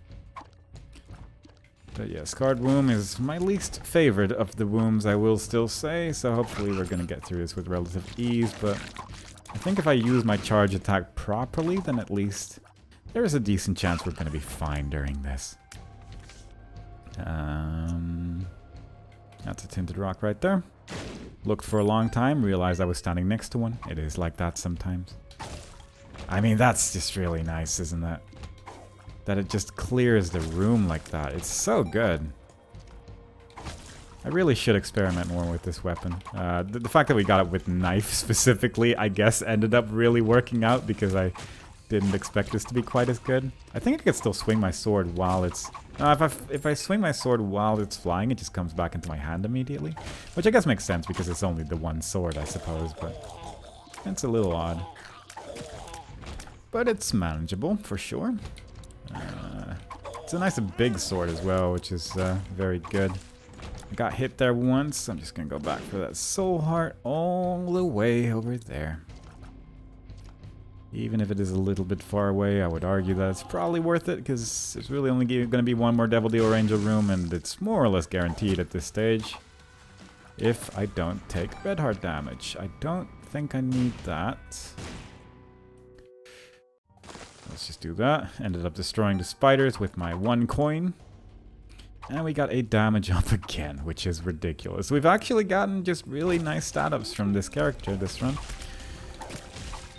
[SPEAKER 1] But yeah, Scarred Womb is my least favorite of the wombs, I will still say, so hopefully we're gonna get through this with relative ease, but I think if I use my charge attack properly, then at least there is a decent chance we're going to be fine during this. That's a tinted rock right there. Looked for a long time, realized I was standing next to one. It is like that sometimes. I mean, that's just really nice, isn't it? That it just clears the room like that. It's so good. I really should experiment more with this weapon. The fact that we got it with knife specifically, I guess, ended up really working out because I didn't expect this to be quite as good. I think I could still swing my sword while it's... if I swing my sword while it's flying, it just comes back into my hand immediately. Which I guess makes sense because it's only the one sword, I suppose, but it's a little odd. But it's manageable, for sure. It's a nice big sword as well, which is very good. I got hit there once. I'm just gonna go back for that soul heart all the way over there. Even if it is a little bit far away, I would argue that it's probably worth it, because there's really only gonna be one more Devil Deal or Angel room, and it's more or less guaranteed at this stage. If I don't take red heart damage. I don't think I need that. Let's just do that. Ended up destroying the spiders with my 1 coin. And we got a damage up again, which is ridiculous. We've actually gotten just really nice stat ups from this character this run.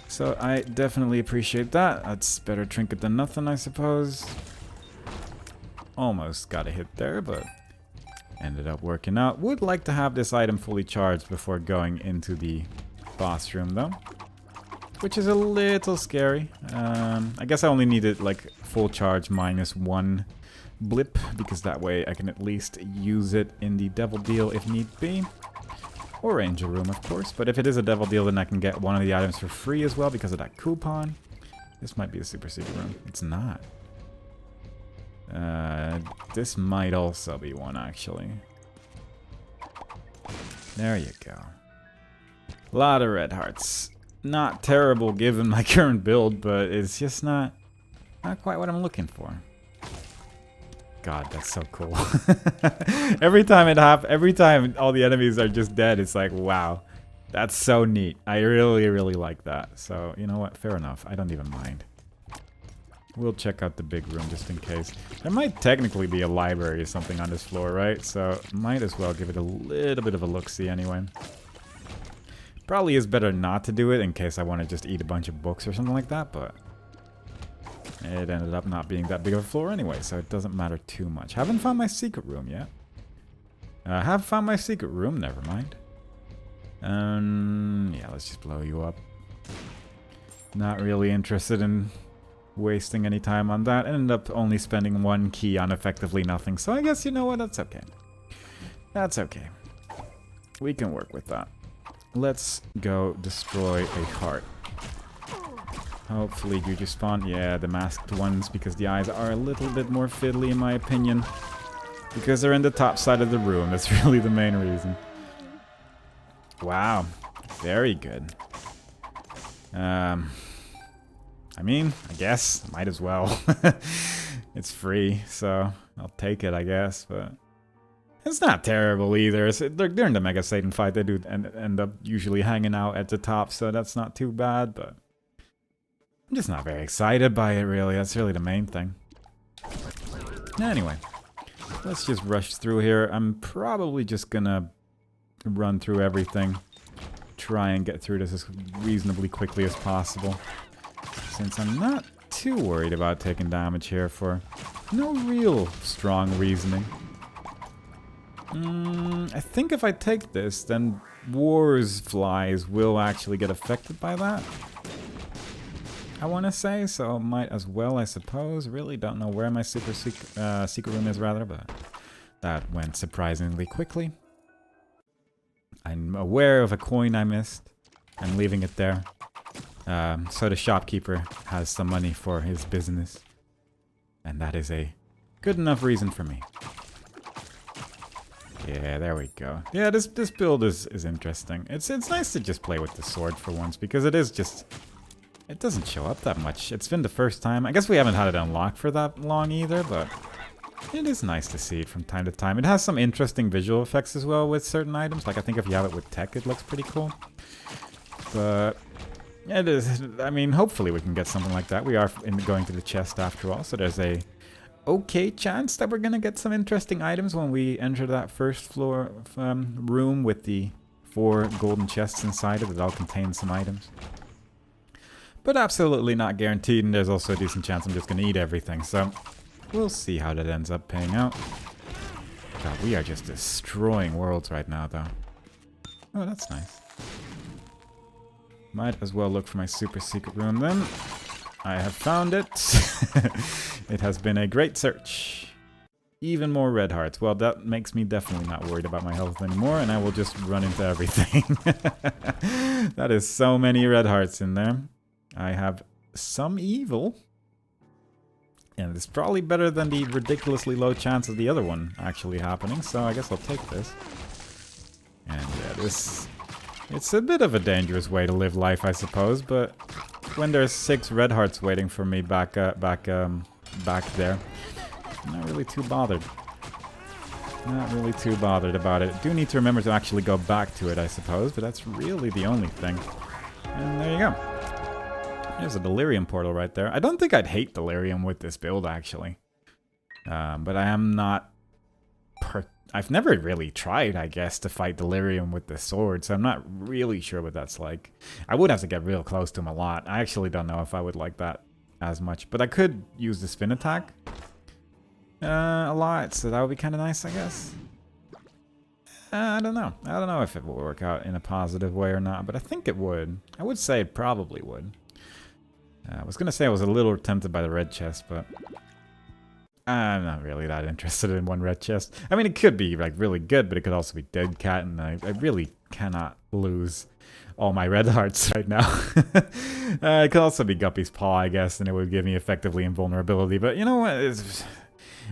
[SPEAKER 1] So I definitely appreciate that. That's better trinket than nothing, I suppose. Almost got a hit there, but ended up working out. Would like to have this item fully charged before going into the boss room, though. which is a little scary. I guess I only needed like full charge -1 blip, because that way I can at least use it in the devil deal if need be. Or Angel Room, of course. But if it is a devil deal, then I can get one of the items for free as well because of that coupon. This might be a super secret room. It's not. This might also be one, actually. There you go. A lot of red hearts. Not terrible given my current build, but it's just not quite what I'm looking for. God, that's so cool. Every time all the enemies are just dead, it's like, wow, that's so neat. I really, really like that. So, you know what? Fair enough. I don't even mind. We'll check out the big room just in case. There might technically be a library or something on this floor, right? So, might as well give it a little bit of a look-see anyway. Probably is better not to do it in case I want to just eat a bunch of books or something like that, but it ended up not being that big of a floor anyway, so it doesn't matter too much. Haven't found my secret room yet. Have found my secret room, never mind. Yeah, let's just blow you up. Not really interested in wasting any time on that. Ended up only spending 1 key on effectively nothing, so I guess, you know what, that's okay. That's okay. We can work with that. Let's go destroy a heart. Hopefully you just spawn. Yeah, the masked ones, because the eyes are a little bit more fiddly in my opinion. Because they're in the top side of the room. That's really the main reason. Wow. Very good. I mean, I guess. Might as well. It's free, so I'll take it, I guess. But it's not terrible either. During the Mega Satan fight, they do end up usually hanging out at the top, so that's not too bad, but I'm just not very excited by it, really. That's really the main thing. Anyway, let's just rush through here. I'm probably just gonna run through everything. Try and get through this as reasonably quickly as possible. Since I'm not too worried about taking damage here for no real strong reasoning. I think if I take this, then Wars flies will actually get affected by that. I want to say, so might as well, I suppose. Really don't know where my secret room is, rather, but that went surprisingly quickly. I'm aware of a coin I missed. I'm leaving it there. So the shopkeeper has some money for his business. And that is a good enough reason for me. Yeah, there we go. Yeah, this build is interesting. It's nice to just play with the sword for once, because it is just... It doesn't show up that much. It's been the first time. I guess we haven't had it unlocked for that long either, but it is nice to see it from time to time. It has some interesting visual effects as well with certain items. Like, I think if you have it with tech, it looks pretty cool. But it is... I mean, hopefully we can get something like that. We are going to the chest after all, so there's a okay chance that we're gonna get some interesting items when we enter that first floor room with the 4 golden chests inside it that all contain some items. But absolutely not guaranteed, and there's also a decent chance I'm just gonna eat everything, so we'll see how that ends up paying out. God, we are just destroying worlds right now, though. Oh, that's nice. Might as well look for my super secret room then. I have found it. It has been a great search. Even more red hearts. Well, that makes me definitely not worried about my health anymore, and I will just run into everything. That is so many red hearts in there. I have some evil. And it's probably better than the ridiculously low chance of the other one actually happening, so I guess I'll take this. And yeah, it's a bit of a dangerous way to live life, I suppose, but when there's 6 red hearts waiting for me back there, I'm not really too bothered. Not really too bothered about it. Do need to remember to actually go back to it, I suppose, but that's really the only thing. And there you go. There's a Delirium portal right there. I don't think I'd hate Delirium with this build, actually. But I am not... I've never really tried, I guess, to fight Delirium with the sword, so I'm not really sure what that's like. I would have to get real close to him a lot. I actually don't know if I would like that as much. But I could use the spin attack a lot, so that would be kind of nice, I guess. I don't know. I don't know if it will work out in a positive way or not, but I think it would. I would say it probably would. I was going to say I was a little tempted by the red chest, but I'm not really that interested in one red chest. I mean, it could be like really good, but it could also be dead cat, and I really cannot lose all my red hearts right now. It could also be Guppy's Paw, I guess, and it would give me effectively invulnerability, but you know what?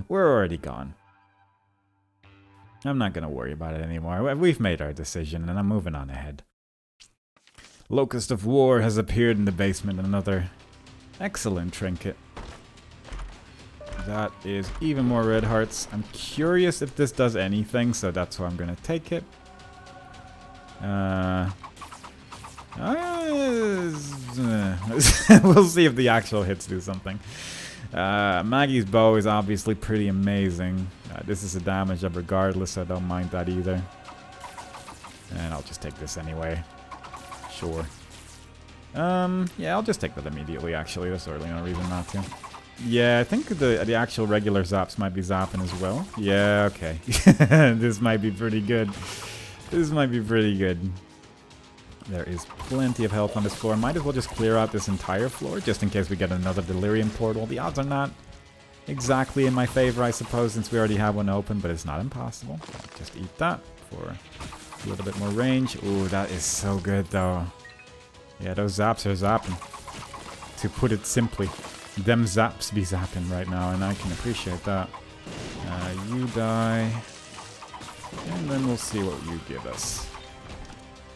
[SPEAKER 1] We're already gone. I'm not going to worry about it anymore. We've made our decision, and I'm moving on ahead. Locust of War has appeared in the basement, another excellent trinket. That is even more red hearts. I'm curious if this does anything, so that's why I'm going to take it. We'll see if the actual hits do something. Maggie's bow is obviously pretty amazing. This is a damage up regardless, so I don't mind that either. And I'll just take this anyway. Sure. Yeah, I'll just take that immediately, actually. There's really no reason not to. Yeah, I think the actual regular zaps might be zapping as well. Yeah, okay. This might be pretty good. This might be pretty good. There is plenty of health on this floor. Might as well just clear out this entire floor, just in case we get another delirium portal. The odds are not exactly in my favor, I suppose, since we already have one open, but it's not impossible. I'll just eat that for a little bit more range. Ooh, that is so good, though. Yeah, those zaps are zapping. To put it simply, them zaps be zapping right now, and I can appreciate that. You die, and then we'll see what you give us.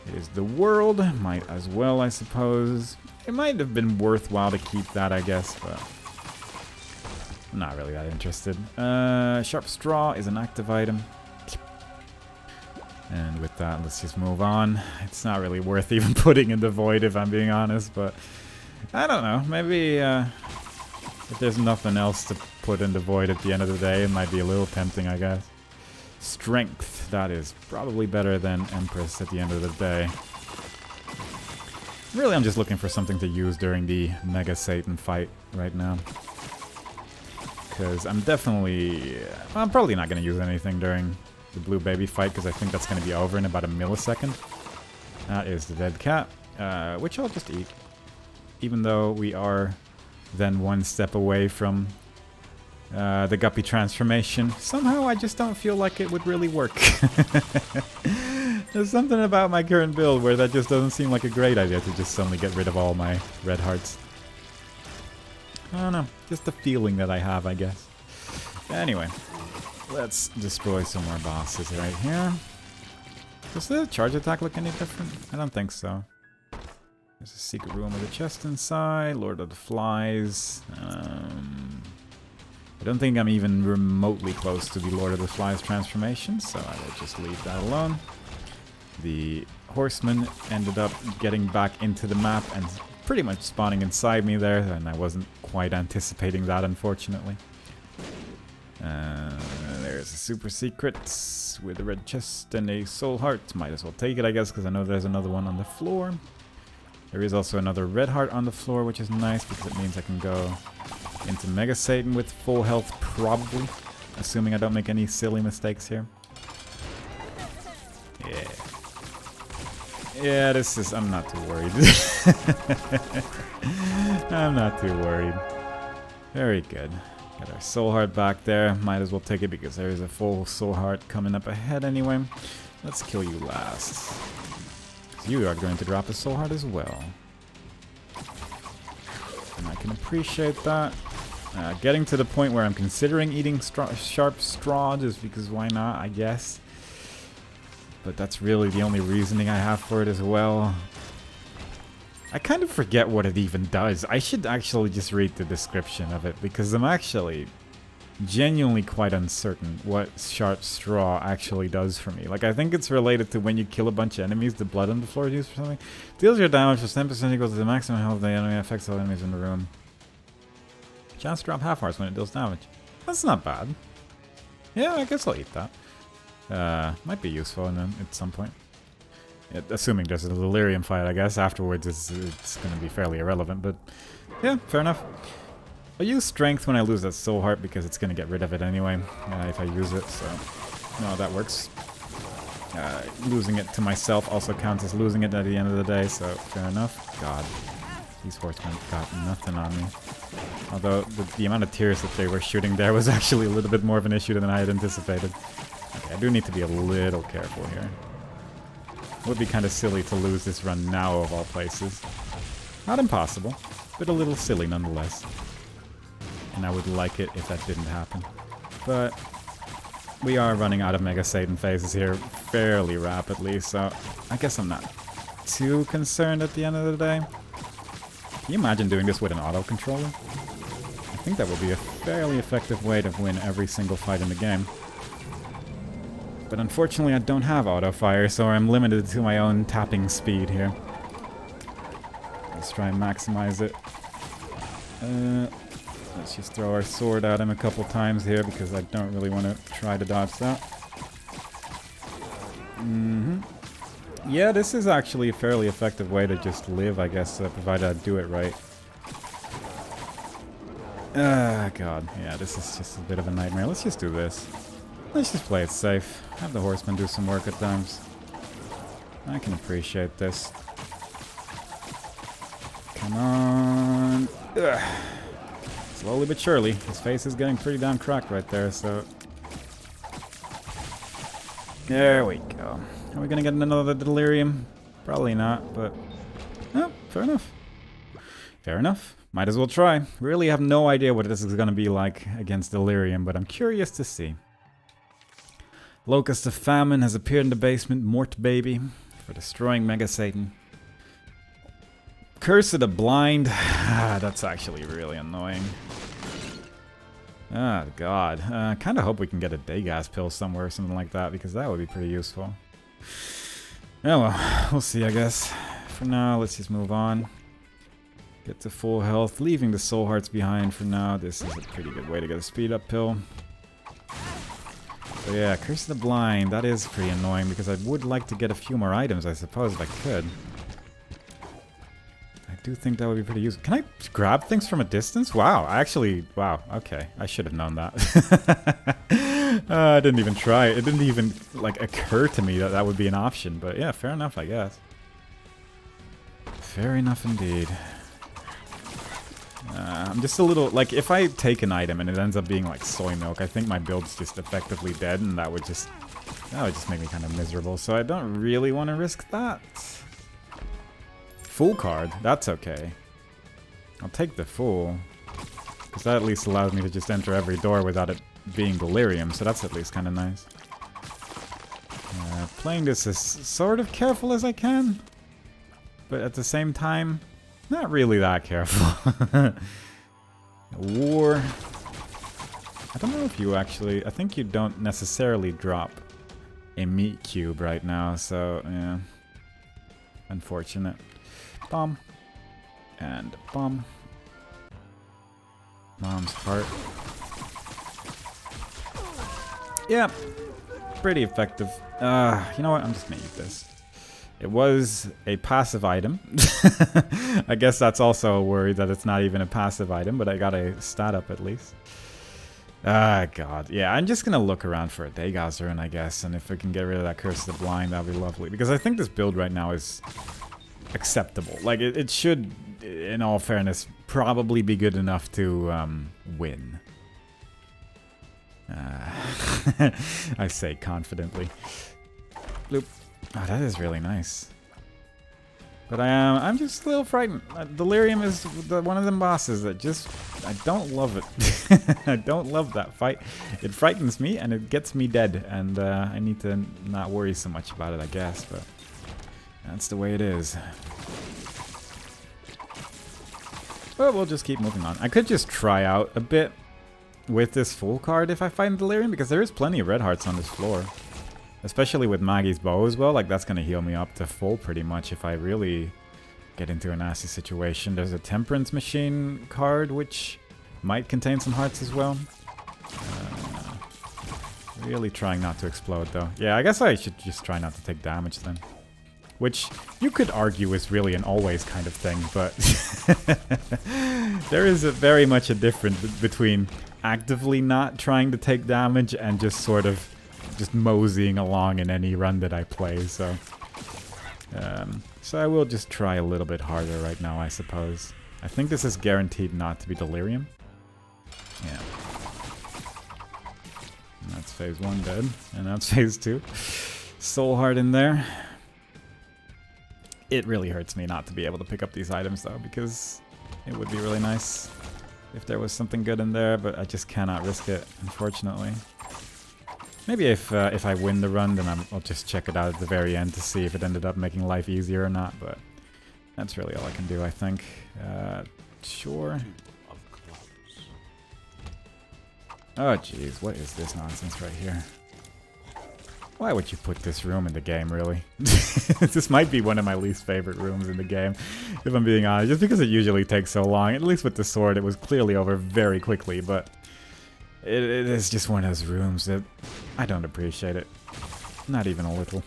[SPEAKER 1] It is the world. Might as well, I suppose. It might have been worthwhile to keep that, I guess, but I'm not really that interested. Sharp Straw is an active item. And with that, let's just move on. It's not really worth even putting in the void, if I'm being honest, but I don't know. Maybe if there's nothing else to put in the void at the end of the day, it might be a little tempting, I guess. Strength, that is probably better than Empress at the end of the day. Really, I'm just looking for something to use during the Mega Satan fight right now. Because I'm definitely... I'm probably not going to use anything during the Blue Baby fight, because I think that's going to be over in about a millisecond. That is the dead cat, which I'll just eat. Even though we are then one step away from the Guppy transformation. Somehow I just don't feel like it would really work. There's something about my current build where that just doesn't seem like a great idea to just suddenly get rid of all my red hearts. I don't know, just a feeling that I have, I guess. Anyway, let's destroy some more bosses right here. Does the charge attack look any different? I don't think so. There's a secret room with a chest inside, Lord of the Flies. I don't think I'm even remotely close to the Lord of the Flies transformation, so I will just leave that alone. The horseman ended up getting back into the map and pretty much spawning inside me there, and I wasn't quite anticipating that, unfortunately. There's a super secret with a red chest and a soul heart. Might as well take it, I guess, because I know there's another one on the floor. There is also another red heart on the floor, which is nice because it means I can go into Mega Satan with full health, probably. Assuming I don't make any silly mistakes here. Yeah. Yeah, this is... I'm not too worried. I'm not too worried. Very good. Got our soul heart back there. Might as well take it because there is a full soul heart coming up ahead anyway. Let's kill you last. You are going to drop a soul heart as well. And I can appreciate that. Getting to the point where I'm considering eating sharp straw just because why not, I guess. But that's really the only reasoning I have for it as well. I kind of forget what it even does. I should actually just read the description of it because I'm actually genuinely quite uncertain what sharp straw actually does for me. Like, I think it's related to when you kill a bunch of enemies, the blood on the floor is used for something. Deals your damage for 10% equals to the maximum health of the enemy, affects all enemies in the room. Chance to drop half hearts when it deals damage. That's not bad. Yeah, I guess I'll eat that. Might be useful at some point. Yeah, assuming there's a delirium fight, I guess. Afterwards, it's going to be fairly irrelevant, but yeah, fair enough. I'll use strength when I lose that soul heart because it's going to get rid of it anyway if I use it, so no, that works. Losing it to myself also counts as losing it at the end of the day, so fair enough. God, these horsemen got nothing on me. Although the amount of tears that they were shooting there was actually a little bit more of an issue than I had anticipated. Okay, I do need to be a little careful here. It would be kind of silly to lose this run now of all places. Not impossible, but a little silly nonetheless. And I would like it if that didn't happen. But we are running out of Mega Satan phases here fairly rapidly, so I guess I'm not too concerned at the end of the day. Can you imagine doing this with an auto controller? I think that would be a fairly effective way to win every single fight in the game. But unfortunately I don't have auto fire, so I'm limited to my own tapping speed here. Let's try and maximize it. Let's just throw our sword at him a couple times here because I don't really want to try to dodge that. Yeah, this is actually a fairly effective way to just live, I guess, provided I do it right. God. Yeah, this is just a bit of a nightmare. Let's just do this. Let's just play it safe. Have the horsemen do some work at times. I can appreciate this. Come on. Ugh. Slowly but surely. His face is getting pretty damn cracked right there, so... There we go. Are we gonna get another delirium? Probably not, but... Oh, fair enough. Fair enough. Might as well try. Really have no idea what this is gonna be like against delirium, but I'm curious to see. Locust of Famine has appeared in the basement, Mort Baby, for destroying Mega Satan. Curse of the Blind. That's actually really annoying. Ah, God. I kind of hope we can get a day gas pill somewhere or something like that, because that would be pretty useful. Oh well, we'll see, I guess. For now, let's just move on. Get to full health, leaving the soul hearts behind for now. This is a pretty good way to get a speed up pill. So yeah, Curse of the Blind, that is pretty annoying because I would like to get a few more items, I suppose, if I could. I do think that would be pretty useful. Can I grab things from a distance? Wow, wow, okay. I should have known that. I didn't even try. It didn't even, like, occur to me that that would be an option, but yeah, fair enough, I guess. Fair enough indeed. I'm just a little, like, if I take an item and it ends up being like soy milk, I think my build's just effectively dead, and that would just make me kind of miserable, so I don't really want to risk that. Full card, that's okay. I'll take the full, because that at least allows me to just enter every door without it being delirium, so that's at least kind of nice. Playing this as sort of careful as I can, but at the same time, not really that careful. War. I don't know if you actually... I think you don't necessarily drop a meat cube right now, so yeah. Unfortunate. Bomb. And bomb. Mom's heart. Yeah. Pretty effective. You know what? I'm just gonna eat this. It was a passive item. I guess that's also a worry that it's not even a passive item, but I got a stat up at least. God. Yeah, I'm just gonna look around for a Degas rune, I guess, and if I can get rid of that Curse of the Blind, that'd be lovely. Because I think this build right now is acceptable. Like, it should, in all fairness, probably be good enough to win. I say confidently. Bloop. Oh, that is really nice. But I'm just a little frightened. Delirium is one of them bosses that just... I don't love it. I don't love that fight. It frightens me and it gets me dead. And I need to not worry so much about it, I guess. But that's the way it is. But we'll just keep moving on. I could just try out a bit with this full card if I find Delirium, because there is plenty of red hearts on this floor. Especially with Maggie's bow as well, like that's gonna heal me up to full pretty much if I really get into a nasty situation. There's a Temperance Machine card which might contain some hearts as well. Really trying not to explode though. Yeah, I guess I should just try not to take damage then. Which you could argue is really an always kind of thing, but there is very much a difference between actively not trying to take damage and just sort of just moseying along in any run that I play, so... so I will just try a little bit harder right now, I suppose. I think this is guaranteed not to be delirium. Yeah. And that's phase 1 dead, and that's phase 2. Soul heart in there. It really hurts me not to be able to pick up these items though, because it would be really nice if there was something good in there, but I just cannot risk it, unfortunately. Maybe if I win the run, then I'll just check it out at the very end to see if it ended up making life easier or not, but that's really all I can do, I think. Sure. Oh jeez, what is this nonsense right here? Why would you put this room in the game, really? This might be one of my least favorite rooms in the game, if I'm being honest. Just because it usually takes so long. At least with the sword, it was clearly over very quickly, but... It is just one of those rooms that I don't appreciate it. Not even a little.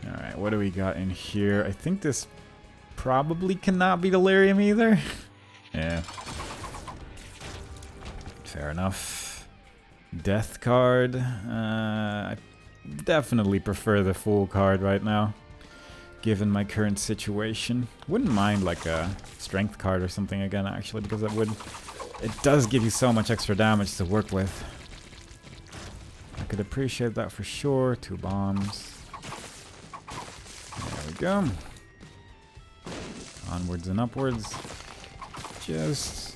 [SPEAKER 1] Alright, what do we got in here? I think this probably cannot be delirium either. Yeah. Fair enough. Death card. I definitely prefer the Fool card right now, given my current situation. Wouldn't mind like a Strength card or something again, actually, because it does give you so much extra damage to work with. I could appreciate that for sure. 2 bombs. There we go. Onwards and upwards. Just...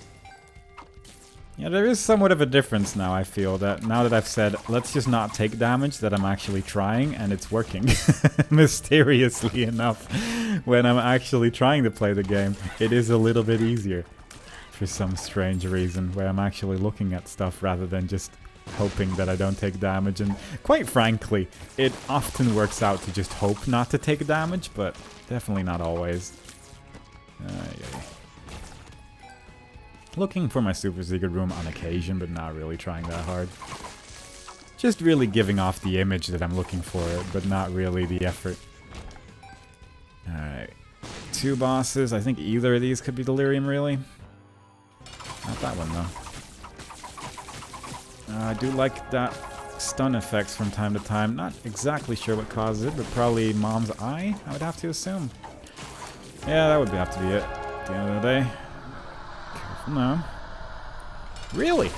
[SPEAKER 1] Yeah, there is somewhat of a difference now, I feel, that now that I've said, let's just not take damage, that I'm actually trying, and it's working. Mysteriously enough, when I'm actually trying to play the game, it is a little bit easier. For some strange reason, where I'm actually looking at stuff rather than just hoping that I don't take damage. And quite frankly, it often works out to just hope not to take damage, but definitely not always. Yeah. Looking for my super secret room on occasion, but not really trying that hard. Just really giving off the image that I'm looking for, but not really the effort. Alright. 2 bosses. I think either of these could be delirium, really. Not that one, though. I do like that stun effects from time to time. Not exactly sure what causes it, but probably Mom's Eye, I would have to assume. Yeah, that would have to be it at the end of the day. Careful now. Really?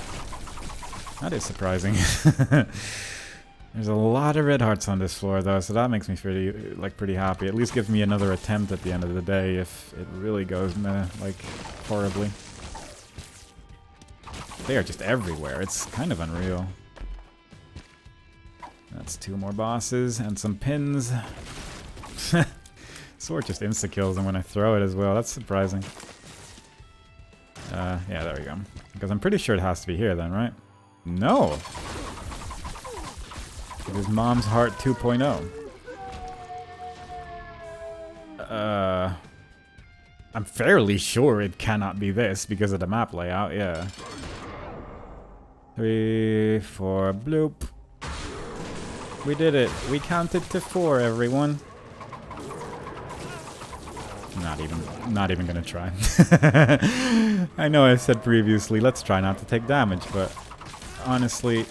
[SPEAKER 1] That is surprising. There's a lot of red hearts on this floor, though, so that makes me pretty happy. At least gives me another attempt at the end of the day if it really goes horribly. They are just everywhere. It's kind of unreal. That's 2 more bosses and some pins. Sword just insta-kills them when I throw it as well. That's surprising. Yeah, there we go. Because I'm pretty sure it has to be here then, right? No! It is Mom's Heart 2.0. I'm fairly sure it cannot be this because of the map layout, yeah. 3, 4, bloop. We did it. We counted to 4, everyone. Not even gonna try. I know I said previously, let's try not to take damage, but honestly,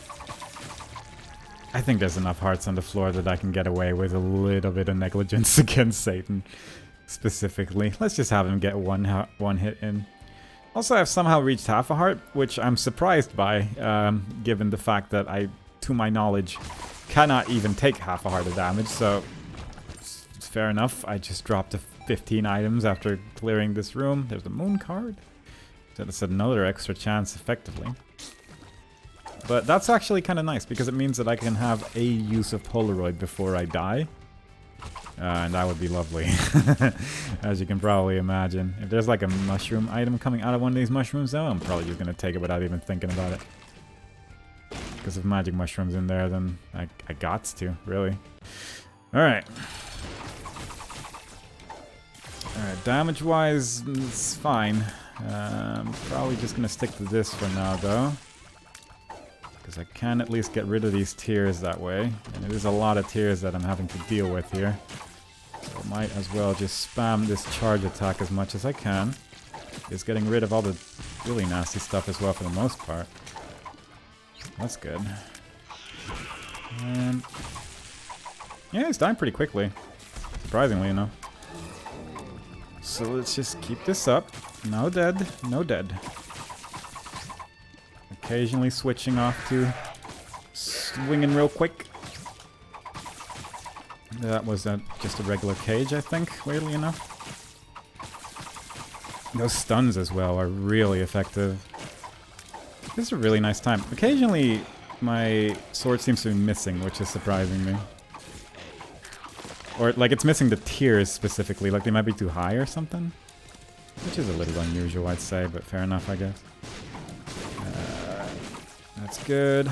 [SPEAKER 1] I think there's enough hearts on the floor that I can get away with a little bit of negligence against Satan, specifically. Let's just have him get one hit in. Also, I've somehow reached half a heart, which I'm surprised by, given the fact that I, to my knowledge, cannot even take half a heart of damage, so it's fair enough. I just dropped 15 items after clearing this room. There's the moon card. So that's another extra chance, effectively. But that's actually kind of nice, because it means that I can have a use of Polaroid before I die. And that would be lovely, as you can probably imagine. If there's like a mushroom item coming out of one of these mushrooms, though, I'm probably just going to take it without even thinking about it. Because if magic mushroom's in there, then I gots to, really. Alright. Alright, damage-wise, it's fine. I'm probably just going to stick to this for now, though. Because I can at least get rid of these tears that way. And it is a lot of tears that I'm having to deal with here. So I might as well just spam this charge attack as much as I can. Just getting rid of all the really nasty stuff as well for the most part. That's good. Yeah, he's dying pretty quickly. Surprisingly enough. So let's just keep this up. No dead, no dead. Occasionally switching off to swinging real quick. That was just a regular cage, I think, weirdly enough. Those stuns as well are really effective. This is a really nice time. Occasionally, my sword seems to be missing, which is surprising me. Or, like, it's missing the tiers specifically. Like, they might be too high or something. Which is a little unusual, I'd say, but fair enough, I guess. That's good.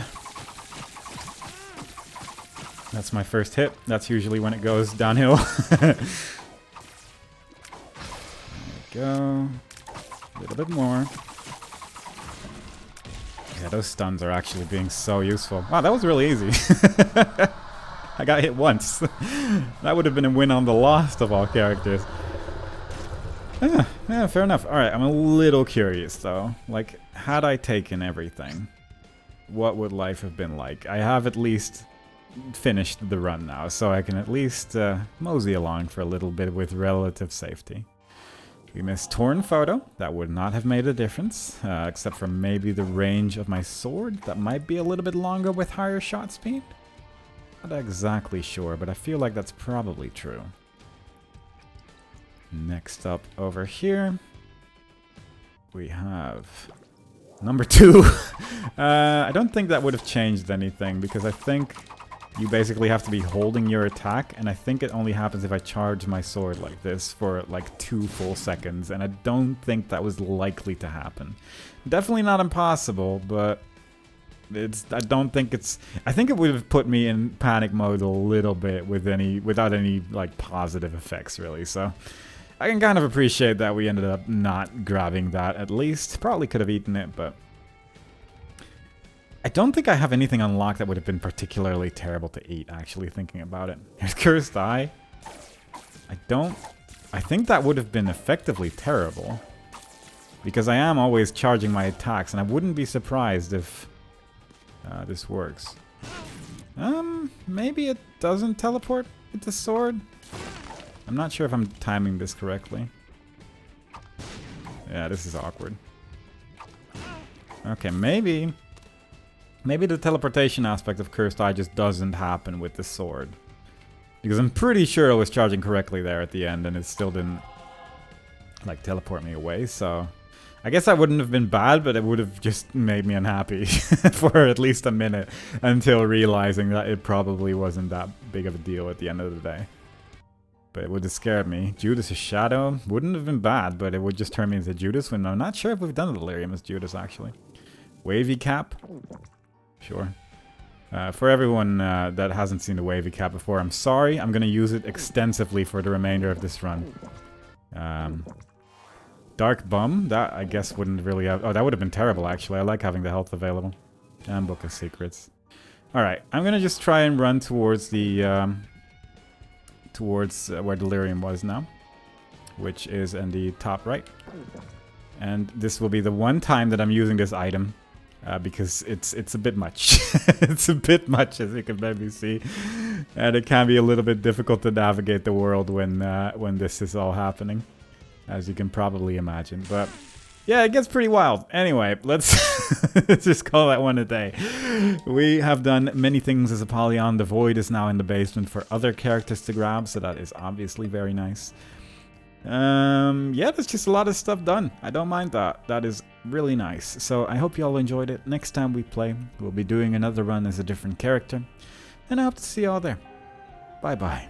[SPEAKER 1] That's my first hit. That's usually when it goes downhill. There we go. A little bit more. Yeah, those stuns are actually being so useful. Wow, that was really easy. I got hit once. That would have been a win on the lost of all characters. Yeah, fair enough. Alright, I'm a little curious though. Like, had I taken everything, what would life have been like? I have at least finished the run now, so I can at least mosey along for a little bit with relative safety. We missed Torn Photo. That would not have made a difference, except for maybe the range of my sword. That might be a little bit longer with higher shot speed. Not exactly sure, but I feel like that's probably true. Next up over here, we have number 2. I don't think that would have changed anything, because I think you basically have to be holding your attack, and I think it only happens if I charge my sword like this for like 2 full seconds, and I don't think that was likely to happen. Definitely not impossible, but I don't think it's... I think it would have put me in panic mode a little bit without any like positive effects, really, so I can kind of appreciate that we ended up not grabbing that at least. Probably could have eaten it, but I don't think I have anything unlocked that would have been particularly terrible to eat, actually, thinking about it. Here's Cursed Eye. I think that would have been effectively terrible, because I am always charging my attacks, and I wouldn't be surprised if this works. Maybe it doesn't teleport with the sword? I'm not sure if I'm timing this correctly. Yeah, this is awkward. Okay, maybe the teleportation aspect of Cursed Eye just doesn't happen with the sword. Because I'm pretty sure I was charging correctly there at the end and it still didn't like teleport me away, so I guess that wouldn't have been bad, but it would have just made me unhappy for at least a minute until realizing that it probably wasn't that big of a deal at the end of the day. But it would have scared me. Judas' Shadow wouldn't have been bad, but it would just turn me into Judas when I'm not sure if we've done the Delirium as Judas, actually. Wavy Cap? Sure. For everyone that hasn't seen the Wavy Cap before, I'm sorry. I'm going to use it extensively for the remainder of this run. Dark Bum? That, I guess, wouldn't really have... Oh, that would have been terrible, actually. I like having the health available. And Book of Secrets. Alright, I'm going to just try and run towards the... where Delirium was now, which is in the top right. And this will be the one time that I'm using this item, because it's a bit much. It's a bit much, as you can maybe see, and it can be a little bit difficult to navigate the world when this is all happening, as you can probably imagine. But yeah, it gets pretty wild. Anyway, let's just call that one a day. We have done many things as Apollyon. The Void is now in the basement for other characters to grab, so that is obviously very nice. Yeah, there's just a lot of stuff done. I don't mind that. That is really nice. So I hope you all enjoyed it. Next time we play, we'll be doing another run as a different character. And I hope to see you all there. Bye-bye.